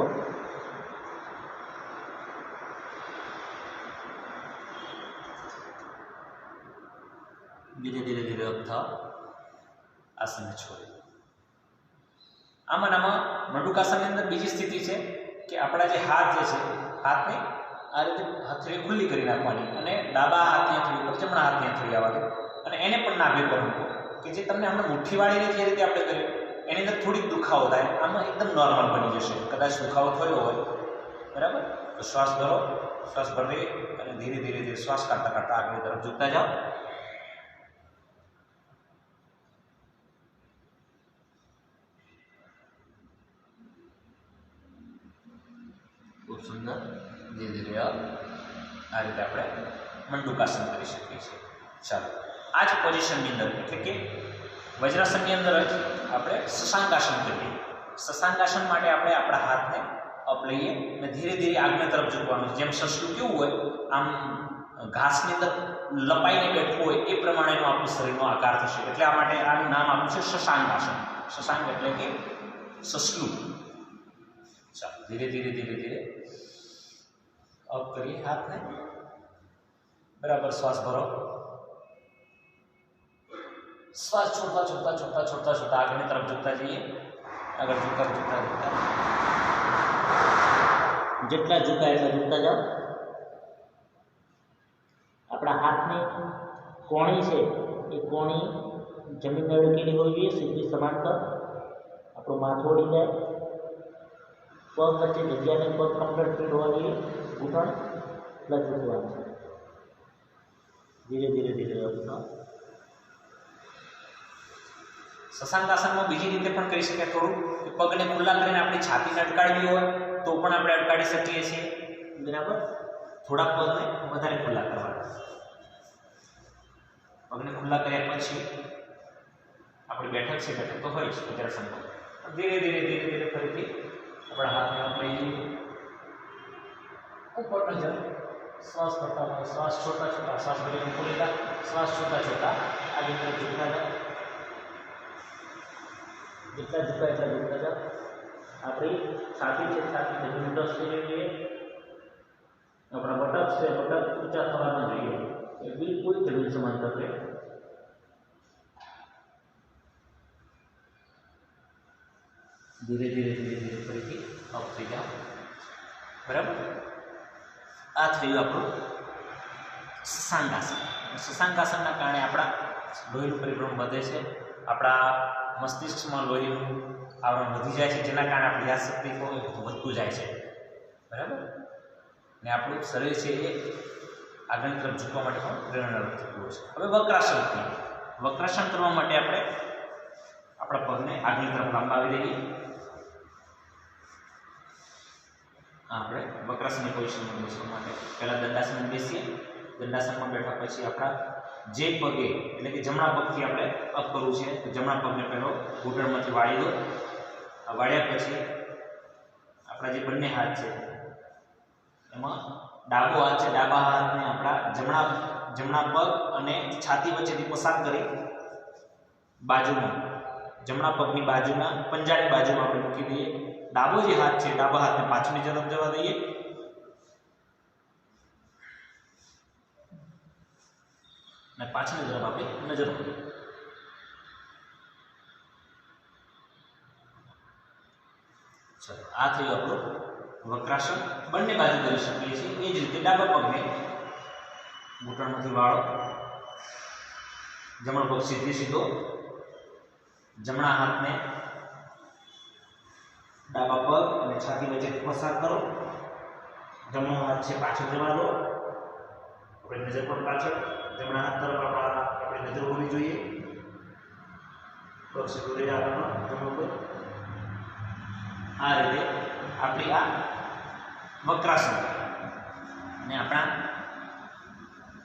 ધીરે ધીરે ધીરે અપથા આસનને છોડીએ. આમાં મંડુકાસનની અંદર બીજી સ્થિતિ છે કે આપણા જે હાથ જે છે, હાથને આ રીતે હથેળી ખુલ્લી કરી નાખવાની અને ડાબા હાથની હથેળી પર જમણા હાથની હથેળી આવવા દો અને એને પણ નાભી પર મૂકો કે જે તમને હમણાં મુઠ્ઠી વાળીને જે રીતે આપણે કર્યું એની અંદર થોડીક દુખાવો થાય. આમાં એકદમ નોર્મલ બની જશે. કદાચ દુખાવો થયો હોય, બરાબર, તો શ્વાસ ભરો, શ્વાસ ભરી અને ધીરે ધીરે ધીરે શ્વાસ કાઢતા કાઢતા આગળ તરફ ઝૂકતા જાઓ. ખૂબ સુંદર. ધીરે ધીરે આ રીતે આપણે મંડુકાસન કરી શકીએ છીએ. ચાલો, આ જ પોઝિશનની અંદર એટલે કે વજ્રાસનની અંદર જ આપણે શશાંકાસન કરીએ. શશાંકાસન માટે આપણે આપણા હાથને અપ લઈએ અને ધીરે ધીરે આગળ તરફ ઝૂકવાનું. જેમ સસલું કેવું હોય આમ ઘાસની અંદર લપાઈને બેઠવું હોય એ પ્રમાણેનો આપણું શરીરનો આકાર થશે. એટલે આ માટે આનું નામ આપ્યું છે શશાંકાસન. શશાંક એટલે કે સસલું. ચાલો, ધીરે ધીરે ધીરે ધીરે અપ કરીએ હાથને. બરાબર, શ્વાસ ભરો. શ્વાસ છોડતા છોડતા છોડતા છોડતા છોડતા આગળની તરફ ઝૂકતા જઈએ. આગળ ઝૂકતા ઝૂકતા ઝૂકતા જેટલા ઝૂકાય એટલા ઝૂકતા જાઓ. આપણા હાથની કોણી છે એ કોણી જમીનને અડકેલી હોવી જોઈએ, સીધી સમાંતર. આપણું માથું ઓળી જાય. પગ વચ્ચે જગ્યાને પગ કમ્પ્લીટ ફીટ હોવા જોઈએ. ઘૂંટણ એટલા ઝૂકવાનું. ધીરે ધીરે ધીરે અપના. શશાંકાસનમાં બીજી રીતે પણ કરી શકાય. થોડું પગને ખુલ્લા કરીને આપણી છાતીને અટકાડવી હોય તો પણ આપણે અટકાડી શકીએ છીએ. બરાબર, થોડા પગને વધારે ખુલ્લા કરવાના. પગને ખુલ્લા કર્યા પછી આપણી બેઠક છે, બેઠક તો હોય જ વજ્રાસનમાં. ધીરે ધીરે ધીરે ધીરે ફરીથી આપણા હાથને આપણે ઉપર નજર. શ્વાસ કરતા હોય, શ્વાસ છોડતા છોડતા શ્વાસ ભરીને ખોલીતા, શ્વાસ છોડતા છોડતા આગળ તરફ ઝૂકતા જાઓ. જેટલા ઝુકાય એટલા ઝૂકતા જાઓ. આપણી છાતી છે, છાતી જમીન ટચ થઈ જોઈએ. આપણા બટક છે, બટક ઊંચા થવા ન જોઈએ. એ બિલકુલ જમીન સમાંતર રહે. ધીરે ધીરે ધીરે ધીરે ફરીથી અપ થઈ જાઓ. બરાબર, આ થયું આપણું શશાંકાસન. શશાંકાસનના કારણે આપણા લોહીનું પરિભ્રમણ વધે છે. આપણા મસ્તિષ્કમાં લોહીનું આવરણ વધી જાય છે, જેના કારણે આપણી યાદશક્તિ વધતું જાય છે. બરાબર, ને આપણું શરીર છે એ આગળની તરફ ઝૂકવા માટે પણ પ્રેરણારૂપ થતું હોય છે. હવે વક્રાસન કરીએ. વક્રાસન કરવા માટે આપણે આપણા પગને આગળની તરફ લંબાવી દઈએ. આપણે વક્રાસનની પોઝિશનમાં બેસવા માટે પહેલાં દંડાસનમાં બેસીએ. દંડાસનમાં બેઠા પછી આપણા જે પગે એટલે કે જમણા પગથી આપણે અપ કરવું છે તો જમણા પગને પહેલો ઘૂંટણમાંથી વાળી દો. વાળ્યા પછી આપણા જે બંને હાથ છે એમાં ડાબો હાથ છે, ડાબા હાથને આપણા જમણા પગ અને છાતી વચ્ચેથી પસાર કરી બાજુમાં જમણા પગની બાજુના પંજાની બાજુમાં આપણે મૂકી દઈએ. ડાબો જે હાથ છે ડાબા હાથને પાછળની તરફ જવા દઈએ. અને પાછળની તરફ આપણે નજર કરીએ. ચલો, આ થયું આપણું વક્રાસન બંને બાજુ કરી શકીએ છીએ। એ જ રીતે ડાબા પગને ઘૂંટણમાંથી વાળો, જમણો પગ સીધો, જમણા હાથને ડાબા પગ અને છાતી વચ્ચે પસાર કરો, જમણો હાથ છે પાછળ જવા દો, આપણે નજર પણ પાછળ, જમણા હાથ તરફ આપણી નજર હોવી જોઈએ, પગ સીધો રહે આગળનો જમણો પગ। આ રીતે આપણી આ વક્રાસન અને આપણા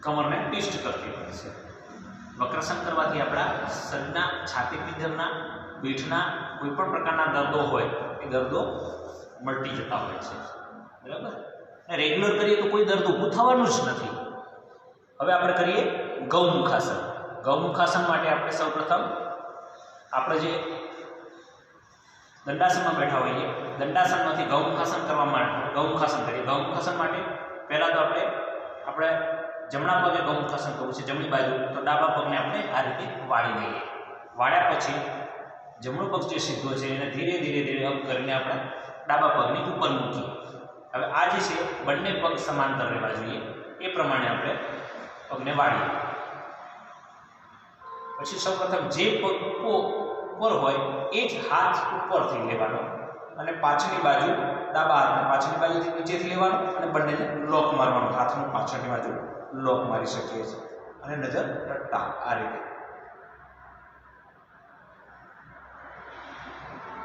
કમરને ટ્વિસ્ટ કરતી હોય છે। વક્રાસન કરવાથી આપણા શરીરના છાતી પિંજરના પીઠના કોઈ પણ પ્રકારના દર્દો હોય એ દર્દો મટી જતા હોય છે, બરાબર। રેગ્યુલર કરીએ તો કોઈ દર્દ ઊભું થવાનું જ નથી। હવે આપણે કરીએ ગૌમુખાસન। ગૌમુખાસન માટે આપણે સૌપ્રથમ આપણે જે દંડાસનમાં બેઠા હોઈએ, દંડાસનમાંથી ગૌમુખાસન કરવા માટે ગૌમુખાસન કરીએ। ગૌમુખાસન માટે પહેલાં તો આપણે જમણા પગે ગૌમુખાસન કરવું છે, જમણી બાજુ, તો ડાબા પગને આપણે આ રીતે વાળી લઈએ। વાળ્યા પછી જમણો પગ જે સીધો છે એને ધીરે ધીરે અપ કરીને આપણે ડાબા પગની ઉપર મૂકીએ। હવે આ જે છે બંને પગ સમાંતર રહેવા જોઈએ, એ પ્રમાણે આપણે પગને વાળીએ। પછી સૌપ્રથમ જે પગ ઉપર હોય એ જ હાથ ઉપરથી લેવાનો અને પાછળની બાજુ ડાબા હાથને પાછળની બાજુથી નીચેથી લેવાનો અને બંનેને લોક મારવાનો, હાથનું પાછળની બાજુ લોક મારી શકીએ છીએ અને નજર ટટ્ટા આ રીતે।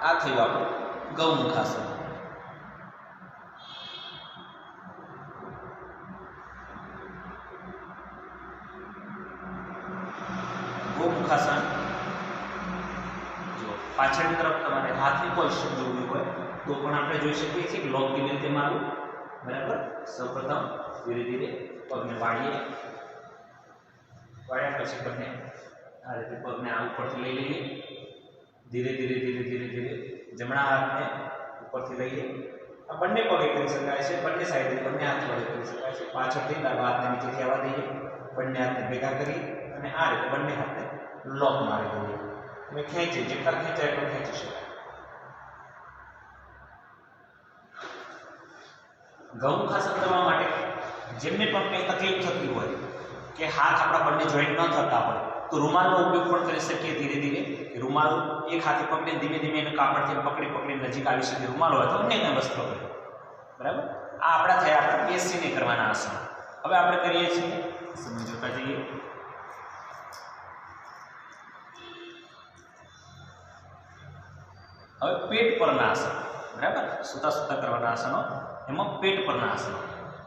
આ થયું આપણું ગૌમુખાસન। ગૌમુખાસન જો પાછળની તરફ તમારે હાથની પોઝિશન જોવી હોય તો પણ આપણે જોઈ શકીએ છીએ લોક કેવી રીતે મારવું, બરાબર। સૌપ્રથમ ધીરે ધીરે પગને વાળીએ, વાળ્યા પછી બંને આ રીતે પગને આ ઉપરથી લઈ લઈએ, ધીરે ધીરે જમણા હાથને ઉપરથી લઈએ। આ બંને પગે કરી શકાય છે, બંને સાઈડે બંને હાથ વડે કરી શકાય છે। પાછળથી ડાબા હાથને નીચેથી આવવા દઈએ, બંને હાથને ભેગા કરી અને આ રીતે બંને હાથને લોક મારી દઈએ। તમે ખેંચી, જેટલા ખેંચાય એટલું ખેંચી શકાય। ગૌમુખાસન કરવા માટે જેમને પણ કંઈ તકલીફ થતી હોય કે હાથ આપણા બંને જોઈન્ટ ન થતા હોય તો રૂમાલનો ઉપયોગ પણ કરી શકીએ। ધીરે ધીરે રૂમાલ એક હાથે પકડીને ધીમે ધીમે એને કાપડથી પકડી નજીક આવી શકે। રૂમાલ હોય તો અન્ય કંઈ વસ્તુ હોય, બરાબર। આ આપણા થયા આપણે બેસીને કરવાના આસન। હવે આપણે કરીએ છીએ, સમજતા જઈએ। હવે પેટ પરના આસન, બરાબર। સૂતા કરવાના આસનો, એમાં પેટ પરના આસનો।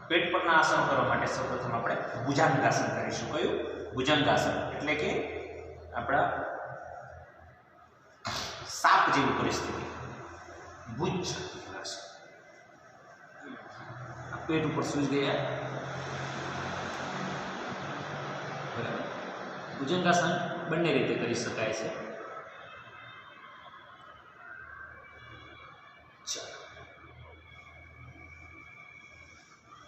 પેટ પરના આસનો કરવા માટે સૌપ્રથમ આપણે ભુજંગાસન કરીશું। કયું? ભુજંગાસન એટલે કે આપણા સાપ જેવી પરિસ્થિતિ, ભુજંગાસન। પેટ ઉપર સૂઈ ગયા, બરાબર। ભુજંગાસન બંને રીતે કરી શકાય છે।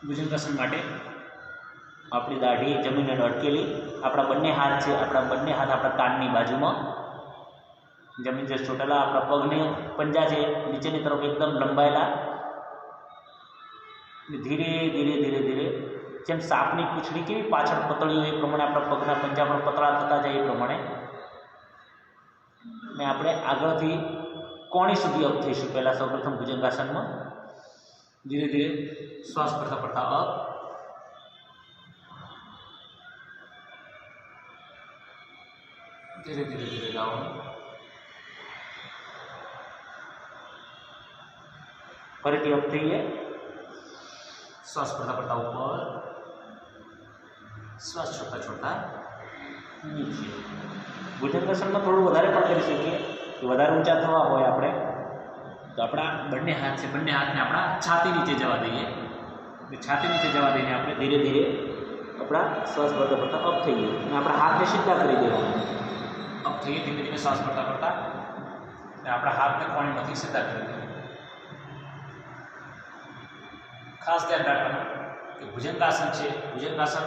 ભુજંગાસન માટે આપણી દાઢી જમીને અટકેલી, આપણા બંને હાથ છે, આપણા કાનની બાજુમાં જમીન જે ચોટેલા, આપણા પગને પંજા છે નીચેની તરફ એકદમ લંબાયેલા, ધીરે ધીરે જેમ સાપની પૂંછડી કેવી પાછળ પતળી હોય એ પ્રમાણે આપણા પગના પંજા પણ પતળા થતા જાય એ પ્રમાણે ને આપણે આગળથી કોણી સુધી અપ થઈશું। પહેલાં સૌપ્રથમ ભુજંગાસનમાં ધીરે ધીરે શ્વાસ પડતા અપ, ધીરે ધીરે ડાઉન, ફરીથી અપ થઈએ, શ્વાસ પડતા ઉપર, શ્વાસ છોડતા નીચે। ભુજંગાસનમાં થોડું વધારે પણ કરી શકીએ કે વધારે ઊંચા થવા હોય આપણે તો આપણા બંને હાથ છે, બંને હાથને આપણા છાતી નીચે જવા દઈએ। છાતી નીચે જવા દઈને આપણે ધીરે ધીરે આપણા શ્વાસ પડતા અપ થઈએ અને આપણા હાથને સીધા કરી દેવાના। અપ થઈએ, ધીમે ધીમે શ્વાસ પડતા અને આપણા હાથને કોણીમાંથી સીધા કરી દઈએ। ખાસ ધ્યાન રાખવાનું કે ભુજંગાસન છે, ભુજંગાસન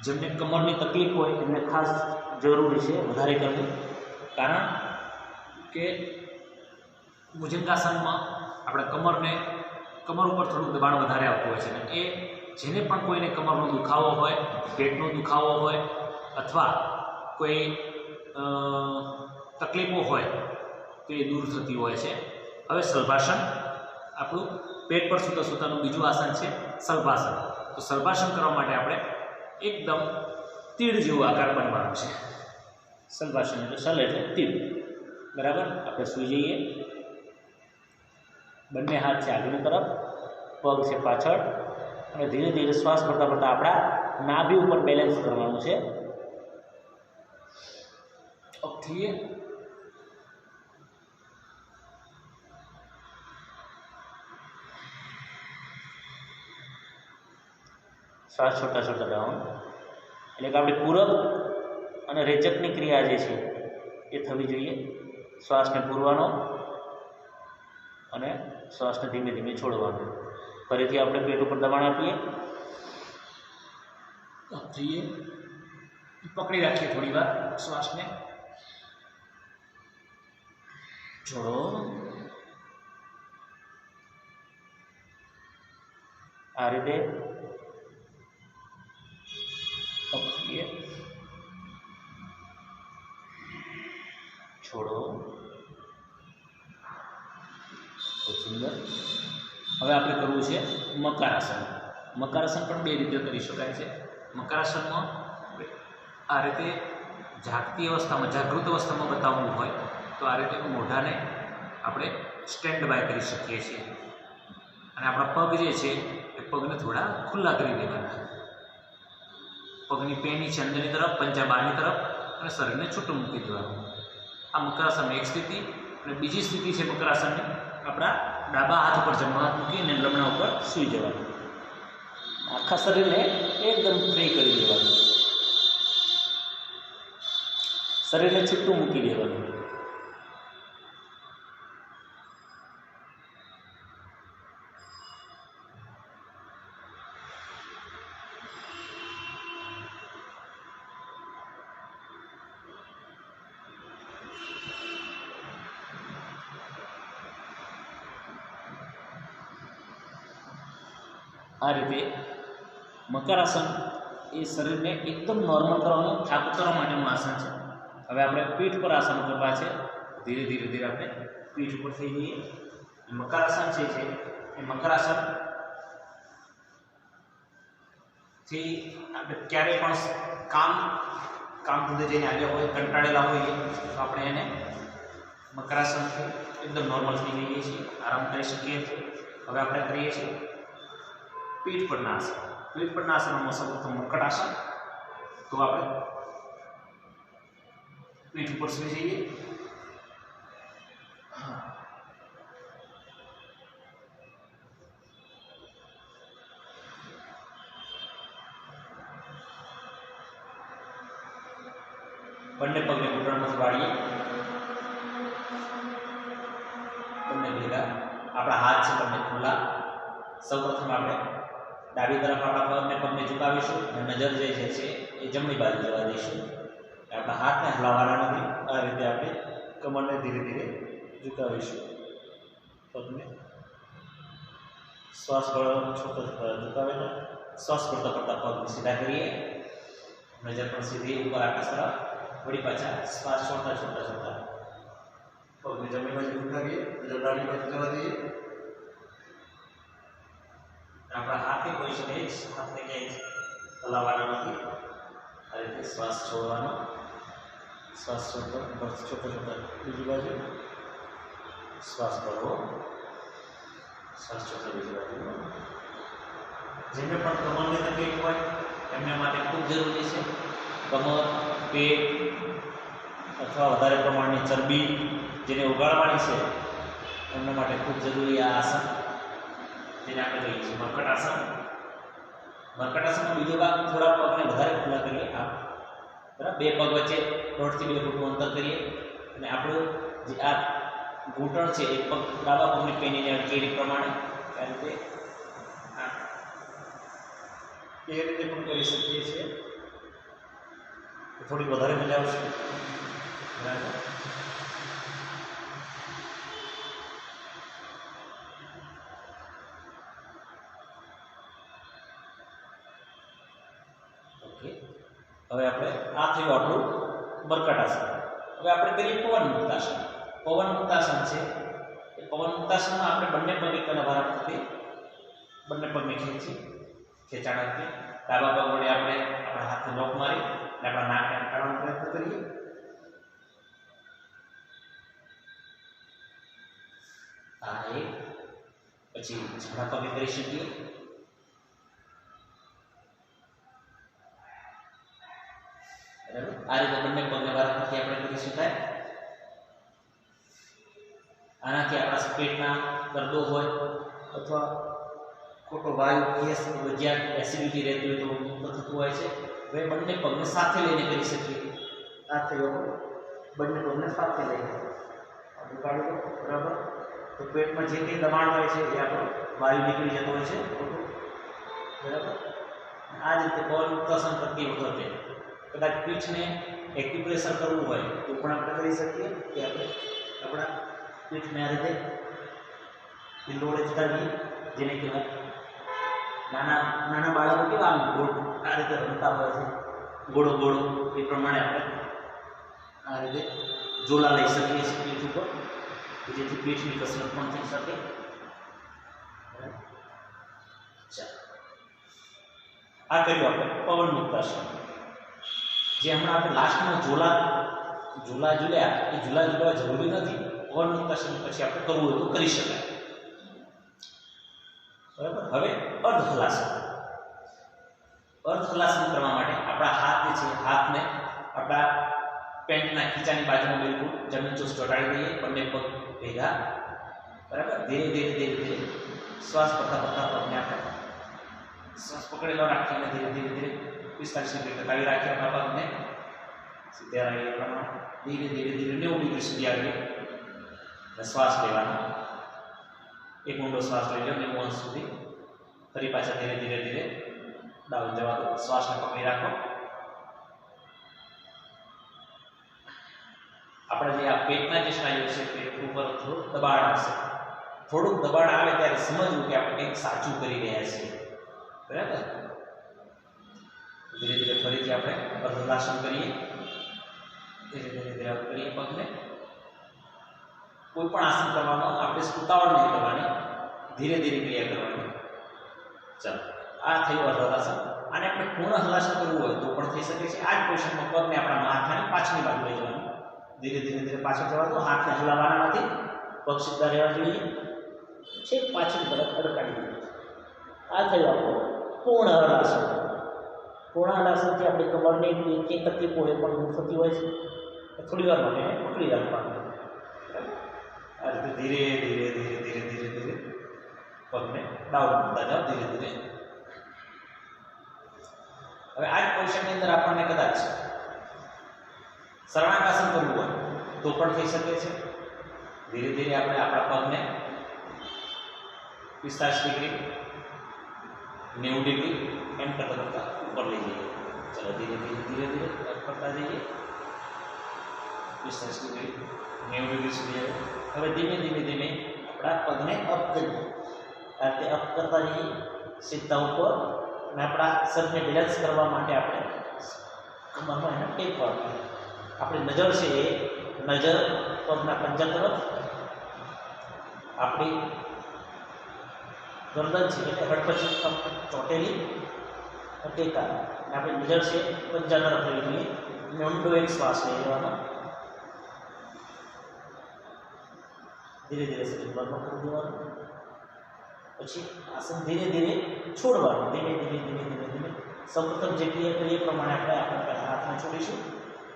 જેમને કમરની તકલીફ હોય એમને ખાસ જરૂરી છે વધારે કરવું, કારણ કે ભુજંગાસનમાં આપણે કમરને કમર ઉપર થોડુંક દબાણ વધારે આવતું હોય છે અને એ જેને પણ કોઈને કમરનો દુખાવો હોય, પેટનો દુખાવો હોય અથવા કોઈ તકલીફો હોય તો એ દૂર થતી હોય છે. હવે સલ્ભાસન આપણું પેટ પર સૂતા સૂતાનું બીજું આસન છે સલ્ભાસન. તો સલ્ભાસન કરવા માટે આપણે એકદમ તીડ જેવો આકાર બનવાનો છે. સલ્ભાસન એટલે સલ એટલે તીડ, બરાબર. આપણે સૂઈ જઈએ, બંને હાથ છે આગળની તરફ, પગ છે પાછળ અને ધીરે ધીરે શ્વાસ ભરતા ભરતા આપણા નાભી ઉપર બેલેન્સ કરવાનું છે. અપ થઈએ, શ્વાસ છોટા છોટા ડાઉન, એટલે કે આપણી પૂરક અને રેચકની ક્રિયા જે છે એ થવી જોઈએ. શ્વાસને પૂરવાનો અને શ્વાસને ધીમે ધીમે છોડવાનો. ફરીથી આપણે પેટ ઉપર દબાણ આપીએ, થઈએ, પકડી રાખીએ થોડી વાર, શ્વાસને છોડો, આ રીતે પકડીએ, છોડો. ખૂબ સુંદર. હવે આપણે કરવું છે મકરાસન. મકરાસન પણ બે રીતે કરી શકાય છે. મકરાસનમાં આ રીતે જાગતી અવસ્થામાં, જાગૃત અવસ્થામાં બતાવવું હોય તો આ રીતે મોઢાને આપણે સ્ટેન્ડ બાય કરી શકીએ છીએ અને આપણા પગ જે છે એ પગને થોડા ખુલ્લા કરી દેવાના. પગની પેની છે અંદરની તરફ, પંજા બહારની તરફ અને શરીરને છૂટું મૂકી દેવાનું. આ મકરાસનની એક સ્થિતિ. અને બીજી સ્થિતિ છે મકરાસનની, આપણા ડાબા હાથ ઉપર જમણો હાથ મૂકીને લમણા ઉપર સૂઈ જવાનું. આખા શરીરને એકદમ ફ્રી કરી દેવાનું, શરીરને છૂટું મૂકી દેવાનું. આ રીતે મકરાસન એ શરીરને એકદમ નોર્મલ કરવાનું, થાક ઉતારવા માટેનું આસન છે. હવે આપણે પીઠ પર આસન કરવા છે. ધીરે ધીરે ધીરે આપણે પીઠ ઉપર થઈ જઈએ. મકરાસન છે એ મકરાસન થી આપણે ક્યારેય પણ કામ ધંધે જઈને આવ્યા હોય, કંટાળેલા હોઈએ તો આપણે એને મકરાસનથી એકદમ નોર્મલ થઈ જઈએ છીએ, આરામ કરી શકીએ છીએ. હવે આપણે કરીએ છીએ પીઠ પરના આસન. પીઠ પરના આસનમાં સૌપ્રથમ મકટાસન. તો આપણે પીઠ ઉપર સૂઈ જઈએ. બંને પગને ઘૂંટણમાં વાળીએ, બંને ભેગા, આપણા હાથ છે બંને ખુલ્લા. સૌપ્રથમ આપણે ડાબી તરફ આપણા પગને ઝુકાવીશું અને નજર જે છે એ જમણી બાજુ જવા દઈશું. આપણા હાથને હલાવવાના નથી. આ રીતે આપણે કમરને ધીરે ધીરે ઝુકાવીશું. પગને શ્વાસ ઝુકાવીને શ્વાસ કરતા કરતા પગ સીધા કરીએ. નજર પણ સીધી ઉપર આકાશ તરફ. વળી પાછા શ્વાસ છોડતા છોડતા છોડતા પગને જમણી બાજુ ઝુકાવીએ, નજર ડાબી બાજુ જવા દઈએ. આપણા હાથે કોઈ શકે, હાથને ક્યાંય હલાવવાના નથી. આ રીતે શ્વાસ છોડવાનો, શ્વાસ છોડતો છોટો છોટો બીજી બાજુ શ્વાસ ભરવો, શ્વાસ છોડતો બીજી બાજુ. જેમને પણ કમરની તકલીફ હોય એમના માટે ખૂબ જરૂરી છે. કમર, પેટ અથવા વધારે પ્રમાણની ચરબી જેને ઉગાડવાની છે એમના માટે ખૂબ જરૂરી આ આસન, જેને આપણે કહીએ છીએ મર્કટાસન. મર્કટાસનનો બીજો ભાગ થોડા પગને વધારે ખુલ્લા કરીએ. બરાબર, બે પગ વચ્ચે 1.5 થી 2 ફૂટનું અંતર કરીએ અને આપણું જે આ ઘૂંટણ છે એ પગ ડાબા પગની પેનીને અડકેલી પ્રમાણે આ રીતે એ રીતે પણ કરી શકીએ છીએ. થોડી વધારે મજા આવશે. બરાબર, હવે આપણે આ થયું આપણું બરકટાસન. હવે આપણે કરીએ પવન મુક્તાસન. પવન મુક્તાસન છે એ પવન મુક્તાસનમાં આપણે બંને પગ એકલા વારાફરતી બંને પગને ખેંચાણ આપીએ. ડાબા પગ વડે આપણે આપણા હાથને લોક મારી અને આપણા નાકને કાઢવાનો પ્રયત્ન કરીએ. આ એક પછી જમણા પગે કરી શકીએ. આ રીતે બંને પગને વારાફરતી આપણે કરી શકાય. આનાથી આપણા પેટના દર્દો હોય અથવા ખોટો વાયુ ગેસ વજ્યા એસિડિટી રહેતી હોય તો મુક્ત થતું હોય છે. હવે બંને પગને સાથે લઈને કરી શકીએ. આ થયો બંને પગને સાથે લઈને કાઢી દો. બરાબર. તો પેટમાં જે કંઈ દબાણ હોય છે એ આપણો વાયુ નીકળી જતો હોય છે. બરાબર. આ જ રીતે પવન મુક્તાસન કરતી વખતે કદાચ પીઠને એક્યુપ્રેશર કરવું હોય તો પણ આપણે કરી શકીએ કે આપણે આપણા પીઠને આ રીતે લોડે ચડાવીએ, જેને કહેવાય નાના બાળકો કેવા આમ ગોળ આ રીતે રમતા હોય છે, ગોળો ગોળો એ પ્રમાણે આપણે આ રીતે ઝોલા લઈ શકીએ છીએ પીઠ ઉપર, જેથી પીઠની કસરત પણ થઈ શકે. આ કર્યું આપણે પવન મુક્તાસન. જે હમણાં આપણે લાસ્ટમાં ઝોલા ઝૂલ્યા એ ઝૂલા ઝૂલવા જરૂરી નથી. પવન મુક્તાસન પછી આપણે કરવું હોય તો કરી શકાય. બરાબર. હવે અર્ધ હલાસન. અર્ધ હલાસન કરવા માટે આપણા હાથ જે છે હાથને આપણા પેન્ટના ખીચાની બાજુમાં બિલકુલ જમીન ચુસ્ત ચોટાડી દઈએ. બંને પગ ભેગા. બરાબર. ધીરે ધીરે ધીરે ધીરે શ્વાસ પડતા પગને આપણે શ્વાસ પકડેલો રાખીએ અને ધીરે ધીરે ધીરે 45 ડિગ્રી ટકાવી રાખીએ આપણા પગને. સીધા રહીએ પ્રમાણે ધીરે ધીરે ધીરે 90 ડિગ્રી સુધી આવીએ અને શ્વાસ લેવાનો. એક ઊંડો શ્વાસ લઈ લો 90 અંશ સુધી. ફરી પાછા ધીરે ધીરે ધીરે ડાઉન જવા દો. શ્વાસને પકડી રાખો. આપણે જે આ પેટના જે સ્નાયુ છે પેટ ઉપર થોડું દબાણ આવશે. થોડુંક દબાણ આવે ત્યારે સમજવું કે આપણે કંઈક સાચું કરી રહ્યા છીએ. બરાબર. ધીરે ધીરે ફરીથી આપણે અર્ધ હલાસન કરીએ. ધીરે ધીરે ધીરે કરીએ પગને. કોઈ પણ આસન કરવામાં આપણે ઉતાવળ નહીં કરવાની, ધીરે ધીરે ક્રિયા કરવાની. ચાલો, આ થયું અર્ધ હલાસન. આને આપણે પૂર્ણ હલાસન કરવું હોય તો પણ થઈ શકે છે. આ જ પોઝિશનમાં પગને આપણા માથાની પાછળની બાજુ લઈ જવાનું. ધીરે ધીરે ધીરે પાછળ જવા દો. હાથને હલાવવાના નથી. પગ સીધા રહેવા જોઈએ. છેક પાછળ તરફ અડકાડી દઈએ. આ થયું આપણું પૂર્ણ હલાસન. પૂર્ણ હલાસનથી આપણી કમરની નીચે તકલીફો એ પણ દૂર થતી હોય છે. થોડી વાર માટે પકડી રાખવાનું. આ રીતે ધીરે ધીરે ધીરે ધીરે ધીરે ધીરે પગને ડાઉન કરતા જાઓ. ધીરે ધીરે. હવે આ જ પોઝિશનની અંદર આપણને કદાચ શરણાકાસન કરવું હોય તો પણ થઈ શકે છે. ધીરે ધીરે આપણે આપણા પગને 45 ડિગ્રી 90 ડિગ્રી એમ કરતા કરતા ઉપર લઈ જઈએ. ચલો ધીરે ધીરે ધીરે ધીરે કરતા જઈએ. 45 ડિગ્રી 90 ડિગ્રી સુધી આવે. હવે ધીમે ધીમે ધીમે આપણા પગને અપ કરીએ. આ રીતે અપ કરતા જઈએ સીધા ઉપર. અને આપણા શરીરને બેલેન્સ કરવા માટે આપણે કમરમાં એને ટેક આપીએ. આપણી નજર છે એ નજર પગના પંજા તરફ, આપણી ગરદન છે એટલે હડપચી ચોટેલી ટેકા, અને આપણી નજર છે પંજા તરફ લઈ જોઈએ. ઊંડો એક શ્વાસ લઈ લેવાનો. ધીરે ધીરે શરીર બહાર કરી દેવાનું. પછી આસન ધીરે ધીરે છોડવાનું. ધીમે ધીમે ધીમે ધીમે ધીમે સૌપ્રથમ જે ક્રિયા કરીએ એ પ્રમાણે આપણે આપણા હાથને છોડીશું.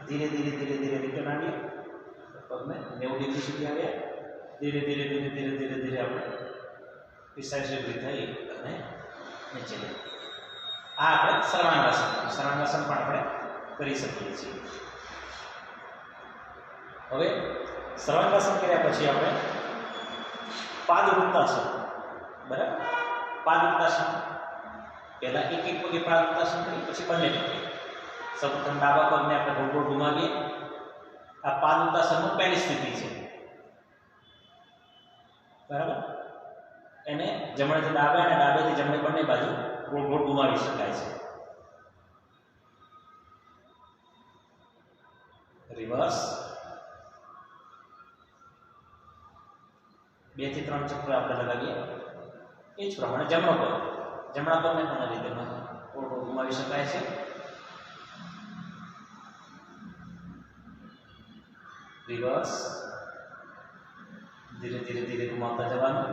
ધીરે ધીરે ધીરે ધીરે રિટર્ન આવીએ. પગને 90 ડિગ્રી સુધી આવ્યા. ધીરે ધીરે ધીરે ધીરે ધીરે ધીરે આપણે 45 ડિગ્રી થઈ અને નીચે લઈએ. આ આપણે સર્વાંગાસન. સર્વાંગાસન પણ આપણે કરી શકીએ છીએ. હવે સર્વાંગાસન કર્યા પછી આપણે પાદવૃત્તાસન. બરાબર. પાદવૃત્તાસન પહેલા એક એક પગે પાદવૃત્તાસન કરી પછી બંને પગે. સૌપ્રથમ ડાબા પગને આપણે ગોળ ગોળ ઘુમાવીએ. આ પાદવૃત્તાસનની પહેલી સ્થિતિ છે. બરાબર. એને જમણેથી ડાબે અને ડાબેથી જમણે બંને બાજુ ગોળ ગોળ ઘુમાવી શકાય છે. રિવર્સ 2 થી 3 ચક્ર આપણે લગાવીએ એ જ પ્રમાણે જમણા પગને પણ આ રીતે ઘુમાવી શકાય છે રિવર્સ ધીરે ધીરે ઘુમાવતા જવાનું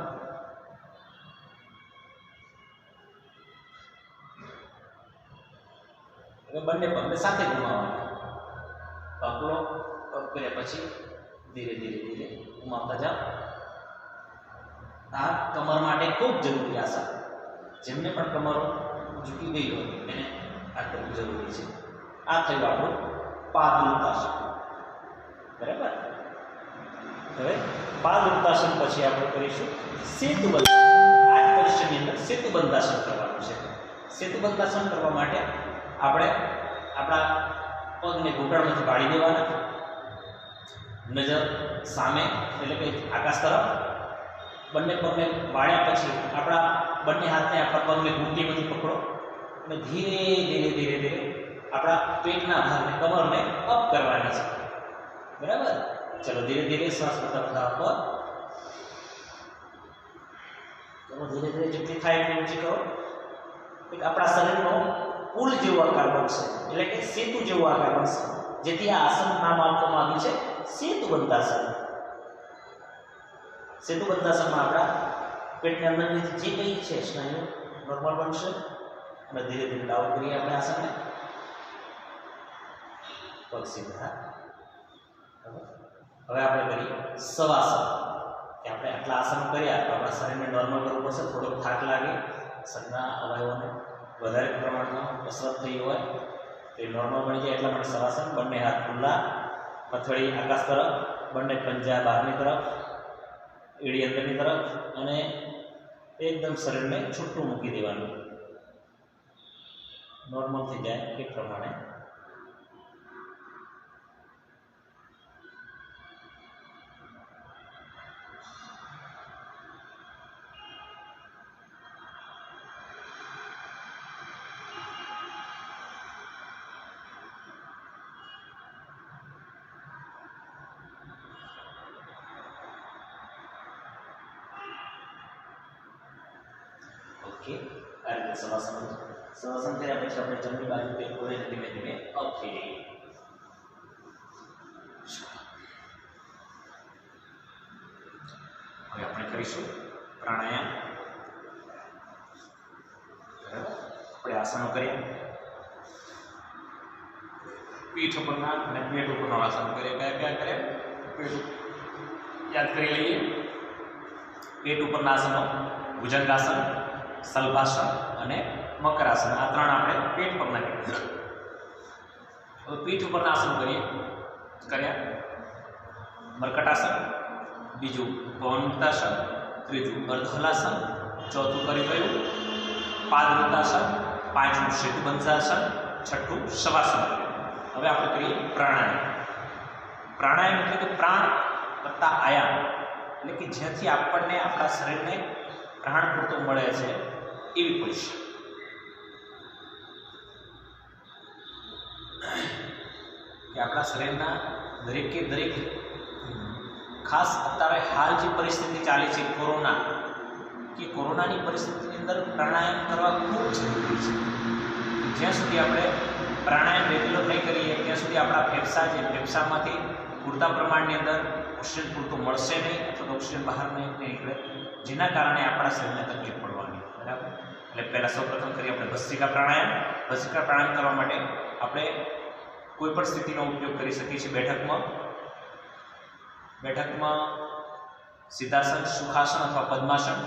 હવે બંને પગને સાથે ઘુમાવવાના પકડો પગ કર્યા પછી ધીરે ધીરે ઘુમાવતા જાઓ આ કમર માટે ખૂબ જરૂરી આસન જેમને પણ કમર ઝૂકી ગઈ હોય એને આ કરવું જરૂરી છે આ થયું આપણું પાદવૃત્તાસન બરાબર હવે પાદવૃત્તાસન પછી આપણે કરીશું સેતુબંધાસન આ પોઝિશનની અંદર સેતુબંધાસન કરવાનું છે સેતુબંધાસન કરવા માટે આપણે આપણા પગને ઘૂંટણમાંથી કાઢી દેવાના નજર સામે એટલે કે આકાશ તરફ બંને પગને વાળ્યા પછી આપણા બંને હાથને આપણા પગને ઘૂંટીમાંથી પકડો અને ધીરે આપણા પેટના ભાગને કમરને અપ કરવાની છે બરાબર ચલો ધીરે શ્વાસ લેતા પર ચલો ધીરે જેટલી થાય એટલી ઊંચી કરો એક આપણા શરીરનો પુલ જેવો આકાર બનશે એટલે કે સેતુ જેવો આકાર બનશે જેથી આ આસન નામ આપવામાં આવ્યું છે સેતુબંધાસન સેતુબંધાસનમાં આપણા પેટની અંદરની જે કંઈ છે સ્નાયુ નોર્મલ બનશે અને ધીરે ડાઉન કરીએ આપણે આસનને પગ સીધા હવે આપણે કરીએ શવાસન કે આપણે આટલા આસનો કર્યા તો આપણા શરીરને નોર્મલ કરવું પડશે થોડોક થાક લાગે શરીરના અવયવોને વધારે પ્રમાણમાં કસરત થઈ હોય તો એ નોર્મલ બની જાય એટલા માટે શવાસન બંને હાથ ખુલ્લા હથેળી આકાશ તરફ બંને પંજા બહારની તરફ એડી અંદરની તરફ અને એકદમ શરીરને છૂટું મૂકી દેવાનું નોર્મલ થઈ જાય એ પ્રમાણે ओके आ રીતે શવાસન કર્યા પછી આપણે જમણી બાજુ પેટ ખોલીને ધીમે અપ થઈ જઈએ હવે આપણે કરીશું પ્રાણાયામ આપણે આસનો કરીએ પીઠ ઉપરના અને પેટ ઉપરનો આસન કરીએ કયા કરીએ પેટ યાદ કરી લઈએ પેટ ઉપરના આસનો ભુજંગાસન સલ્પાસન અને મકરાસન આ ત્રણ આપણે પેટ પર નાખીએ હવે પીઠ ઉપરના આસન કર્યા મર્કટાસન બીજું પવનમુક્તાસન ત્રીજું અર્ધહલાસન ચોથું કરી ગયું પાદવૃત્તાસન પાંચમું સેતુબંધાસન છઠ્ઠું શવાસન હવે આપણે કરીએ પ્રાણાયામ એટલે કે પ્રાણ વત્તા આયામ એટલે કે જ્યાંથી આપણને આપણા શરીરને પ્રાણ પૂરતો મળે છે એવી પોઝિશન કે આપણા શરીરના દરેકે દરેક ખાસ અત્યારે હાલ જે પરિસ્થિતિ ચાલે છે કોરોનાની પરિસ્થિતિની અંદર પ્રાણાયામ કરવા ખૂબ જરૂરી છે જ્યાં સુધી આપણે પ્રાણાયામ રેગ્યુલર નહીં કરીએ ત્યાં સુધી આપણા ફેફસામાંથી પૂરતા પ્રમાણની અંદર ઓક્સિજન પૂરતું મળશે નહીં અથવા ઓક્સિજન બહાર નહીં નીકળે જેના કારણે આપણા શરીરને તકલીફ પડવાની બરાબર એટલે પહેલાં સૌપ્રથમ કરીએ આપણે ભસ્ત્રિકા પ્રાણાયામ કરવા માટે આપણે કોઈ પણ સ્થિતિનો ઉપયોગ કરી શકીએ છીએ બેઠકમાં સિદ્ધાસન સુખાસન અથવા પદ્માસન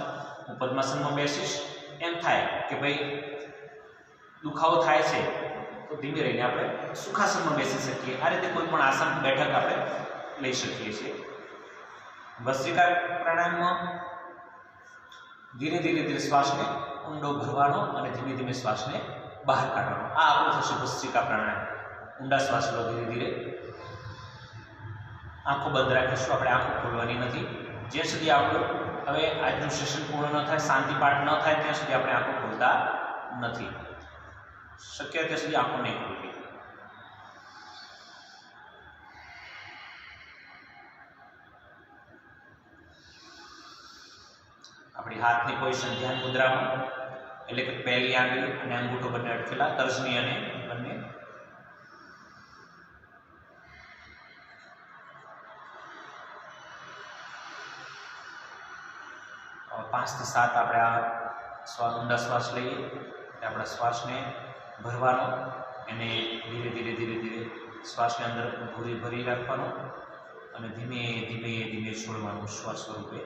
હું પદ્માસનમાં બેસીશ એમ થાય કે ભાઈ દુખાવો થાય છે તો ધીમે રહીને આપણે સુખાસનમાં બેસી શકીએ આ રીતે કોઈ પણ આસન બેઠક આપણે લઈ શકીએ છીએ ભસ્ત્રિકા પ્રાણાયામમાં ધીરે શ્વાસને ઊંડો ભરવાનો અને ધીમે ધીમે શ્વાસને બહાર કાઢવાનો આ આપણું થશે ભસ્ત્રિકા પ્રાણાયામ ઊંડા શ્વાસ લો ધીરે આંખો બંધ રાખીશું આપણે આંખો ખોલવાની નથી જ્યાં સુધી આપણું હવે આજનું સેશન પૂર્ણ ન થાય શાંતિ પાઠ ન થાય ત્યાં સુધી આપણે આંખો ખોલતા નથી શક્ય ત્યાં સુધી આંખો નહીં ખોલવી આપણી હાથની પોઝિશન ધ્યાન મુદ્રામાં, એટલે કે પહેલી આંગળી અને અંગૂઠો બંને અટકેલા, તર્જની અને બંને. 5 થી 7 આપણે આ ઊંડા શ્વાસ લઈએ. આપણા શ્વાસને ભરવાનો, એને ધીરે ધીરે ધીરે ધીરે શ્વાસને અંદર ભરી રાખવાનો અને ધીમે ધીમે ધીમે છોડવાનું શ્વાસ સ્વરૂપે.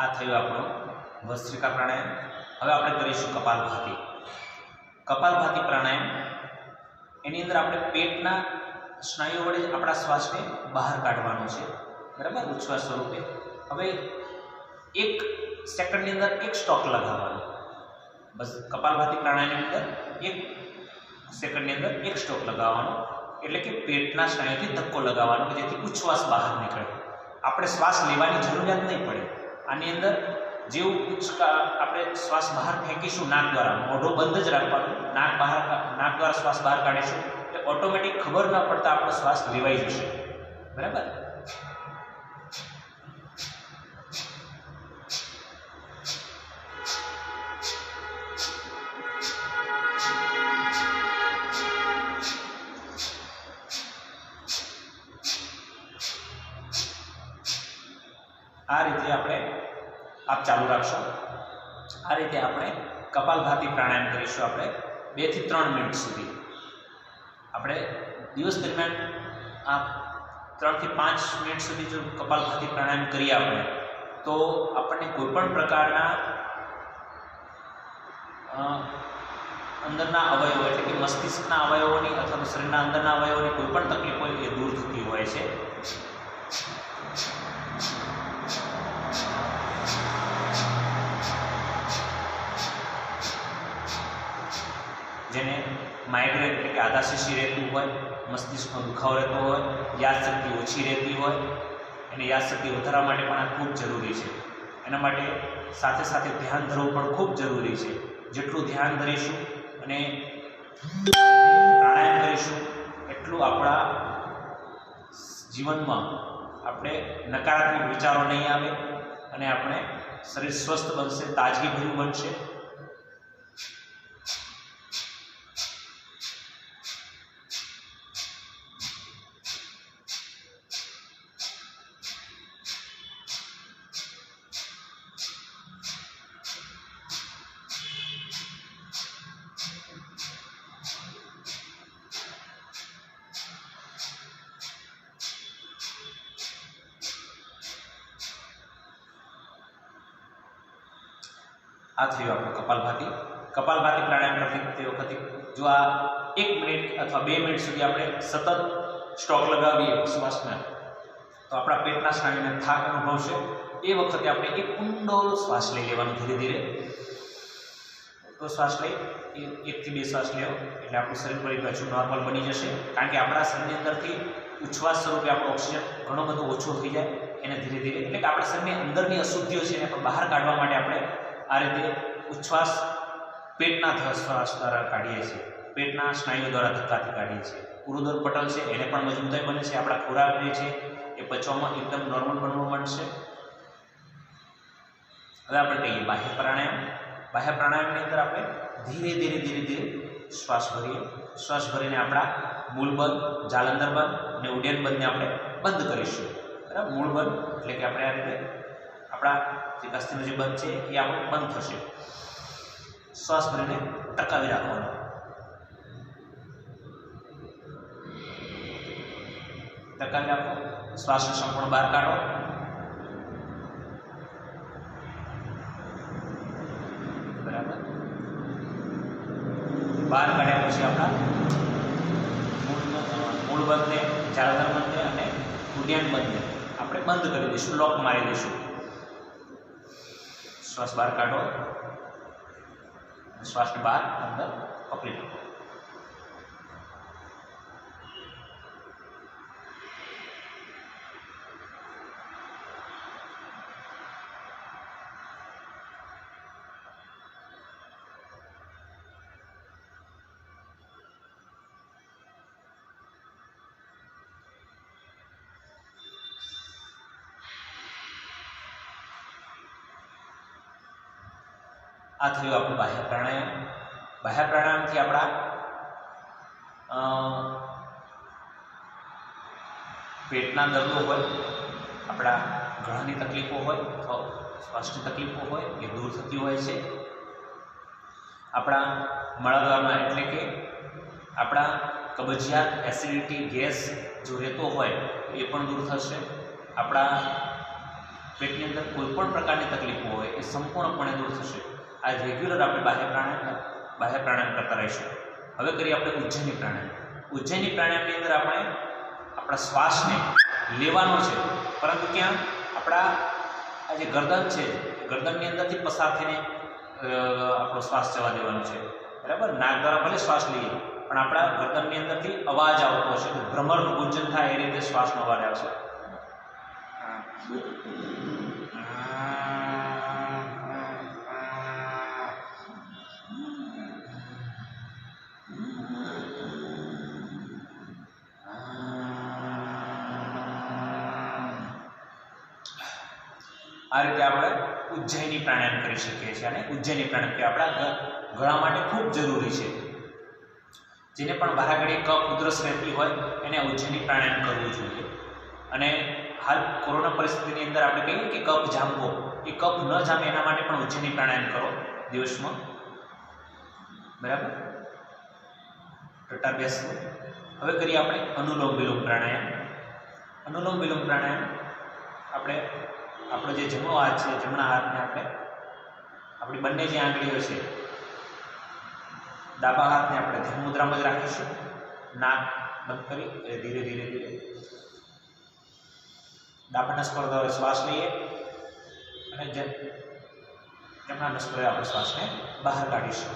આ થયું આપણો ભસ્ત્રિકા પ્રાણાયામ. હવે આપણે કરીશું કપાલભાતિ. કપાલભાતિ પ્રાણાયામ, એની અંદર આપણે પેટના સ્નાયુઓ વડે આપણા શ્વાસને બહાર કાઢવાનો છે, બરાબર, ઉચ્છ્વાસ સ્વરૂપે. હવે 1 સેકન્ડની અંદર 1 સ્ટોક લગાવવાનો. બસ કપાલભાતિ પ્રાણાયામની અંદર 1 સેકન્ડની અંદર 1 સ્ટોક લગાવવાનો, એટલે કે પેટના સ્નાયુથી ધક્કો લગાવવાનો કે જેથી ઉચ્છ્વાસ બહાર નીકળે. આપણે શ્વાસ લેવાની જરૂરિયાત નહીં પડે. આની અંદર જેવું આપણે શ્વાસ બહાર ફેંકીશું નાક દ્વારા, મોઢું બંધ જ રાખવાનું, નાક દ્વારા શ્વાસ બહાર કાઢીશું એટલે ઓટોમેટિક ખબર ન પડતા આપણો શ્વાસ લેવાઈ જશે, બરાબર. આ રીતે આપણે આપ ચાલુ રાખશો. આ રીતે આપણે કપાલભાતિ પ્રાણાયામ કરીશું. આપણે 2 થી 3 મિનિટ સુધી આપણે દિવસ દરમિયાન આ 3 થી 5 મિનિટ સુધી જો કપાલભાતિ પ્રાણાયામ કરીએ આપણે, તો આપણને કોઈ પણ પ્રકારના અંદરના અવયવો એટલે કે મસ્તિષ્કના અવયવોની અથવા તો શરીરના અંદરના અવયવોની કોઈ પણ તકલીફ હોય એ દૂર થતી હોય છે. જેને માઇગ્રેન એટલે કે આધાશીશી રહેતું હોય, મસ્તિષ્કનો દુખાવો રહેતો હોય, યાદશક્તિ ઓછી રહેતી હોય, એને યાદશક્તિ વધારવા માટે પણ આ ખૂબ જરૂરી છે. એના માટે સાથે સાથે ધ્યાન ધરવું પણ ખૂબ જરૂરી છે. જેટલું ધ્યાન ધરીશું અને પ્રાણાયામ કરીશું એટલું આપણા જીવનમાં આપણે નકારાત્મક વિચારો નહીં આવે અને આપણે શરીર સ્વસ્થ બનશે, તાજગીભર્યું બનશે. આ થયું આપણું કપાલભાતિ. કપાલભાતિ પ્રાણાયામ કરતી વખતે જો આ 1 મિનિટ અથવા 2 મિનિટ સુધી આપણે સતત સ્ટોક લગાવીએ શ્વાસના, તો આપણા પેટના સ્નાયુને થાક અનુભવશે. એ વખતે આપણે એક ઊંડો શ્વાસ લઈ લેવાનો, ધીરે ધીરે તો શ્વાસ લઈ 1 થી 2 શ્વાસ લેવો એટલે આપણું શરીર ફરી પાછું નોર્મલ બની જશે. કારણ કે આપણા શરીરની અંદરથી ઉચ્છ્વાસ સ્વરૂપે આપણો ઓક્સિજન ઘણો બધો ઓછો થઈ જાય એને ધીરે ધીરે, એટલે કે આપણા શરીરની અંદરની અશુદ્ધિઓ છે એને પણ બહાર કાઢવા માટે આપણે આ રીતે ઉચ્છ્વાસ પેટના શ્વાસ દ્વારા કાઢીએ છીએ, પેટના સ્નાયુઓ દ્વારા ધક્કાથી કાઢીએ છીએ. ઉરુદર પટલ છે એને પણ મજબૂતાઈ બને છે, આપણા ખોરાક જે છે એ પચવામાં એકદમ નોર્મલ બનવા માંડશે. હવે આપણે કહીએ બાહ્ય પ્રાણાયામ. બાહ્ય પ્રાણાયામની અંદર આપણે ધીરે ધીરે ધીરે ધીરે શ્વાસ ભરીએ. શ્વાસ ભરીને આપણા મૂળ બંધ, જાલંધર બંધ અને ઉડ્ડયન બંધને આપણે બંધ કરીશું, બરાબર. મૂળ બંધ એટલે કે આપણે આ રીતે આપણા જે અસ્થિનું જે બંધ છે એ આપણું બંધ થશે. શ્વાસ ભરીને ટકાવી રાખવાનો. ટકાવી રાખો. શ્વાસને સંપૂર્ણ બહાર કાઢો. બરાબર. બહાર કાઢ્યા પછી આપણા મૂળ બંધને, જાલંધર બંધને અને ઉડ્ડયન બંધને આપણે બંધ કરી દઈશું, લોક મારી દઈશું. શ્વાસ બહાર કાઢો, શ્વાસને બહાર અંદર પકડી લો. आ थयुं आपणुं बाह्य प्राणायाम। बाह्य प्राणायामथी आपणा पेटना दर्दो होय, आपणा गळानी तकलीफो होय अथवा श्वासनी तकलीफो होय ए दूर थती होय छे। आपणा मळद्वारमा एटले के आपणा कबजियात, एसिडिटी, गैस जो रहेतो होय ए पण दूर थशे। आपणा पेटनी अंदर कोईपण प्रकारनी तकलीफो होय ए संपूर्णपणे दूर थशे। आ रेग्युलर આપણે બાહ્ય પ્રાણાયામ કરતા રહીશું। હવે કરીએ આપણે ઉજ્જૈની પ્રાણાયામ। ઉજ્જૈની પ્રાણાયામની અંદર આપણે આપણા શ્વાસને લેવાનો છે, પરંતુ ક્યાં આપણા આ જે ગરદન છે ગરદનની અંદરથી પસાર થઈને આપણો શ્વાસ જવા દેવાનો છે, બરાબર। નાક દ્વારા ભલે શ્વાસ લઈએ પણ આપણા ગરદનની અંદરથી અવાજ આવતો હશે, ભ્રમરનું ગુંજન થાય એ રીતે શ્વાસનો અવાજ આવશે। आ रीते આપણે ઉજ્જૈની પ્રાણાયામ કરી શકીએ છીએ। અને ઉજ્જૈની પ્રાણાયામ કે આપણા ગળા માટે ખૂબ જરૂરી છે। જેને પણ વારાઘડીએ કફ ઉધરસ રહેતી હોય એને ઉજ્જૈની પ્રાણાયામ કરવું જોઈએ। અને હાલ કોરોના પરિસ્થિતિની અંદર આપણે કહીએ કે કફ જામવો, એ કફ ન જામે એના માટે પણ ઉજ્જૈની પ્રાણાયામ કરો દિવસમાં, બરાબર। ટટ્ટાર બેસવું। હવે કરીએ આપણે અનુલોમ વિલોમ પ્રાણાયામ। અનુલોમ વિલોમ પ્રાણાયામ આપણે આપણો જે જમણો હાથ છે, જમણા હાથને આપણે આપણી બંને જે આંગળીઓ છે ડાબા હાથને આપણે ધ્યાન મુદ્રામાં જ રાખીશું। નાક બંધ કરી ધીરે ધીરે ધીરે ડાબા નસકોરા દ્વારા શ્વાસ લઈએ અને જમણા નસકોરે આપણે શ્વાસને બહાર કાઢીશું।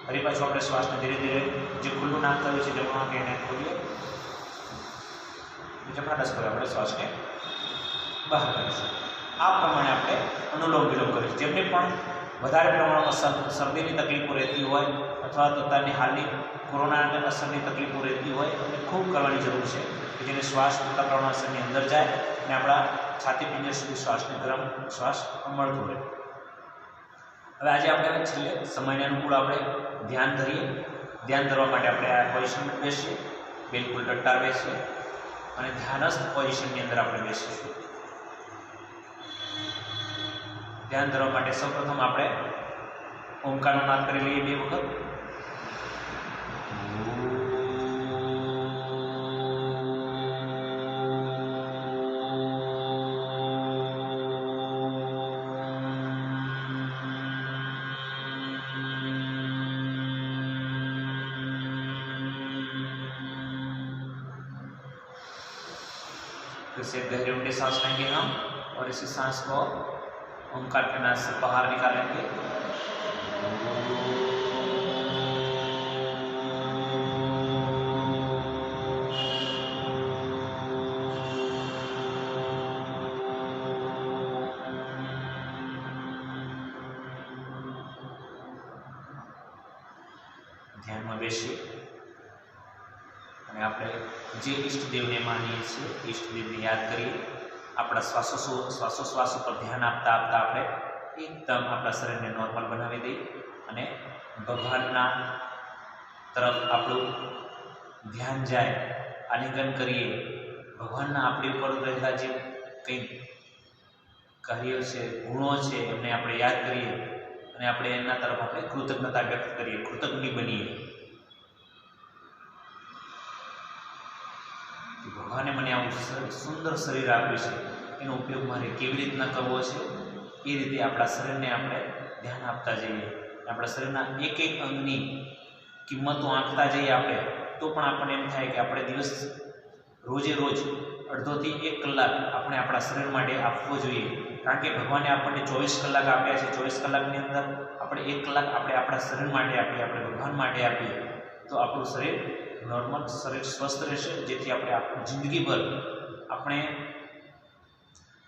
ફરી પાછું આપણે શ્વાસને ધીરે ધીરે જે ખુલ્લું નાક થયું છે જમણું નાક એને ખોલીએ, જમણા નસકોરે આપણે શ્વાસને બહાર કરીશું। આ પ્રમાણે આપણે અનુલોમ વિલોમ કરીશું। જેમને પણ વધારે પ્રમાણમાં શરદીની તકલીફો રહેતી હોય અથવા તો અત્યારની હાલની કોરોનાની અસરની તકલીફો રહેતી હોય એને ખૂબ કરવાની જરૂર છે કે જેને શ્વાસ પૂરતા પ્રમાણમાં અસરની અંદર જાય અને આપણા છાતી પિંજર સુધી શ્વાસને ગરમ શ્વાસ મળતો રહે। હવે આજે આપણે છેલ્લે સમયને અનુકૂળ આપણે ધ્યાન ધરીએ। ધ્યાન ધરવા માટે આપણે આ પોઝિશનમાં બેસીએ, બિલકુલ ટટ્ટાર બેસીએ અને ધ્યાનસ્થ પોઝિશનની અંદર આપણે બેસીશું। ધ્યાન ધરવા માટે સૌપ્રથમ આપણે ઓમકારનો નાદ કરી લઈએ 2 વખત। फिर से गहरी ऊंडी सांस लेंगे हम और इसी सांस को ओमकार के नाद से बाहर निकालेंगे। ध्यान में बेसी અને આપણે જે ઈષ્ટદેવને માનીએ છીએ ઈષ્ટદેવને યાદ કરીએ। આપણા શ્વાસોશ્વાસ ઉપર ધ્યાન આપતા આપતા આપણે એકદમ આપણા શરીરને નોર્મલ બનાવી દઈએ અને ભગવાનના તરફ આપણું ધ્યાન જાય, આલિંગન કરીએ। ભગવાનના આપણી ઉપર રહેલા જે કંઈ કાર્યો છે, ગુણો છે એમને આપણે યાદ કરીએ અને આપણે એના તરફ આપણે કૃતજ્ઞતા વ્યક્ત કરીએ, કૃતજ્ઞ બનીએ। ભગવાને મને આવું સુંદર શરીર આપ્યું છે, એનો ઉપયોગ મારે કેવી રીતના કરવો છે એ રીતે આપણા શરીરને આપણે ધ્યાન આપતા જઈએ। આપણા શરીરના એક એક અંગની કિંમતો આંકતા જઈએ આપણે તો પણ આપણને એમ થાય કે આપણે દિવસ રોજે રોજ અડધોથી 1 કલાક આપણે આપણા શરીર માટે આપવો જોઈએ। કારણ કે ભગવાને આપણને 24 કલાક આપ્યા છે। 24 કલાકની અંદર આપણે 1 કલાક આપણે આપણા શરીર માટે આપીએ, આપણે ભગવાન માટે આપીએ તો આપણું શરીર નોર્મલ, શરીર સ્વસ્થ રહેશે, જેથી આપણે આપણી જિંદગીભર આપણે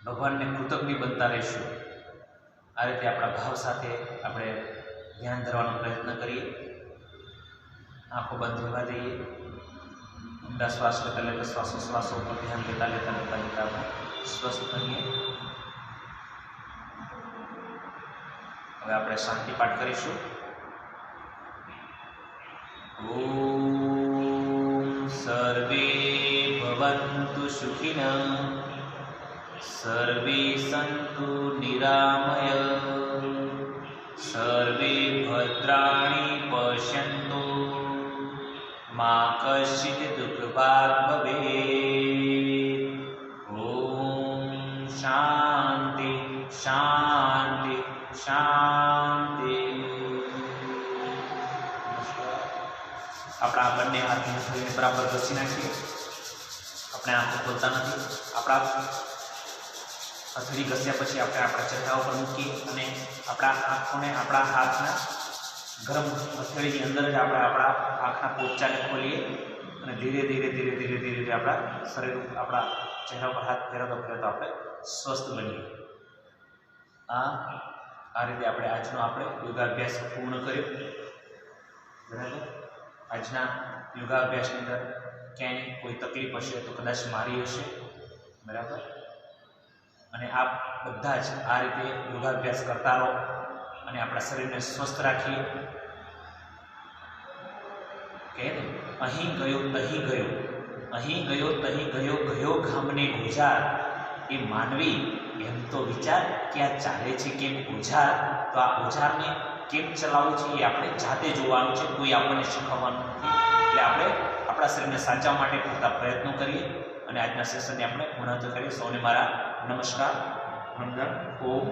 ભગવાનને કૃતજ્ઞ બનતા રહીશું। આ રીતે આપણા ભાવ સાથે આપણે ધ્યાન ધરવાનો પ્રયત્ન કરીએ। આંખો બંધ રહેવા દઈએ, ઊંડા શ્વાસ લેતા લેતા શ્વાસોશ્વાસો ઉપર ધ્યાન લેતા લેતા લેતા લેતા આપણે સ્વસ્થ બનીએ। હવે આપણે શાંતિ પાઠ કરીશું. ઓમ સર્વે ભવન્તુ સુખિનઃ સર્વે સંતુ નિરામય સર્વે ભદ્રાણિ પશ્યન્તુ મા કશ્ચિત દુઃખભાગ ભવેत्. ઓમ શાંતિ શાંતિ શાંતિ. આપણા બંને હાથને થઈને બરાબર ઘસી નાખીએ. આપણે આંખો ખોલતા નથી. આપણા હથેળી ઘસ્યા પછી આપણે આપણા ચહેરા ઉપર મૂકીએ અને આપણા આંખોને આપણા હાથના ગરમ હથેળીની અંદર જ આપણે આપણા આંખના પોપચાને ખોલીએ અને ધીરે ધીરે ધીરે ધીરે ધીરે ધીરે આપણા શરીર આપણા ચહેરા ઉપર હાથ ફેરવતો ફેરવતો આપણે સ્વસ્થ બનીએ. આ રીતે આપણે આજનો યોગાભ્યાસ પૂર્ણ કર્યો. બરાબર. આજના યોગાભ્યાસની અંદર ક્યાંય કોઈ તકલીફ હશે તો કદાચ મારી હશે. બરાબર. અને આપ બધા જ આ રીતે યોગાભ્યાસ કરતા રહો અને આપણા શરીરને સ્વસ્થ રાખીએ. કહે ને, અહીં ગયો તહીં ગયો, અહીં ગયો તહીં ગયો, ગયો ગામને ગુજાર. એ માનવી એમ તો વિચાર કે આ ચાલે છે કેમ ઓજાર. તો આ ઓજારને કેમ ચલાવવું છે એ આપણે જાતે જોવાનું છે, કોઈ આપણને શીખવવાનું નથી. એટલે આપણે આપણા શરીરને સાચવવા માટે પૂરતા પ્રયત્નો કરીએ અને આજના સેશનને આપણે પૂર્ણ કરીએ. સૌને મારા નમસ્કાર, વંદન. ઓમ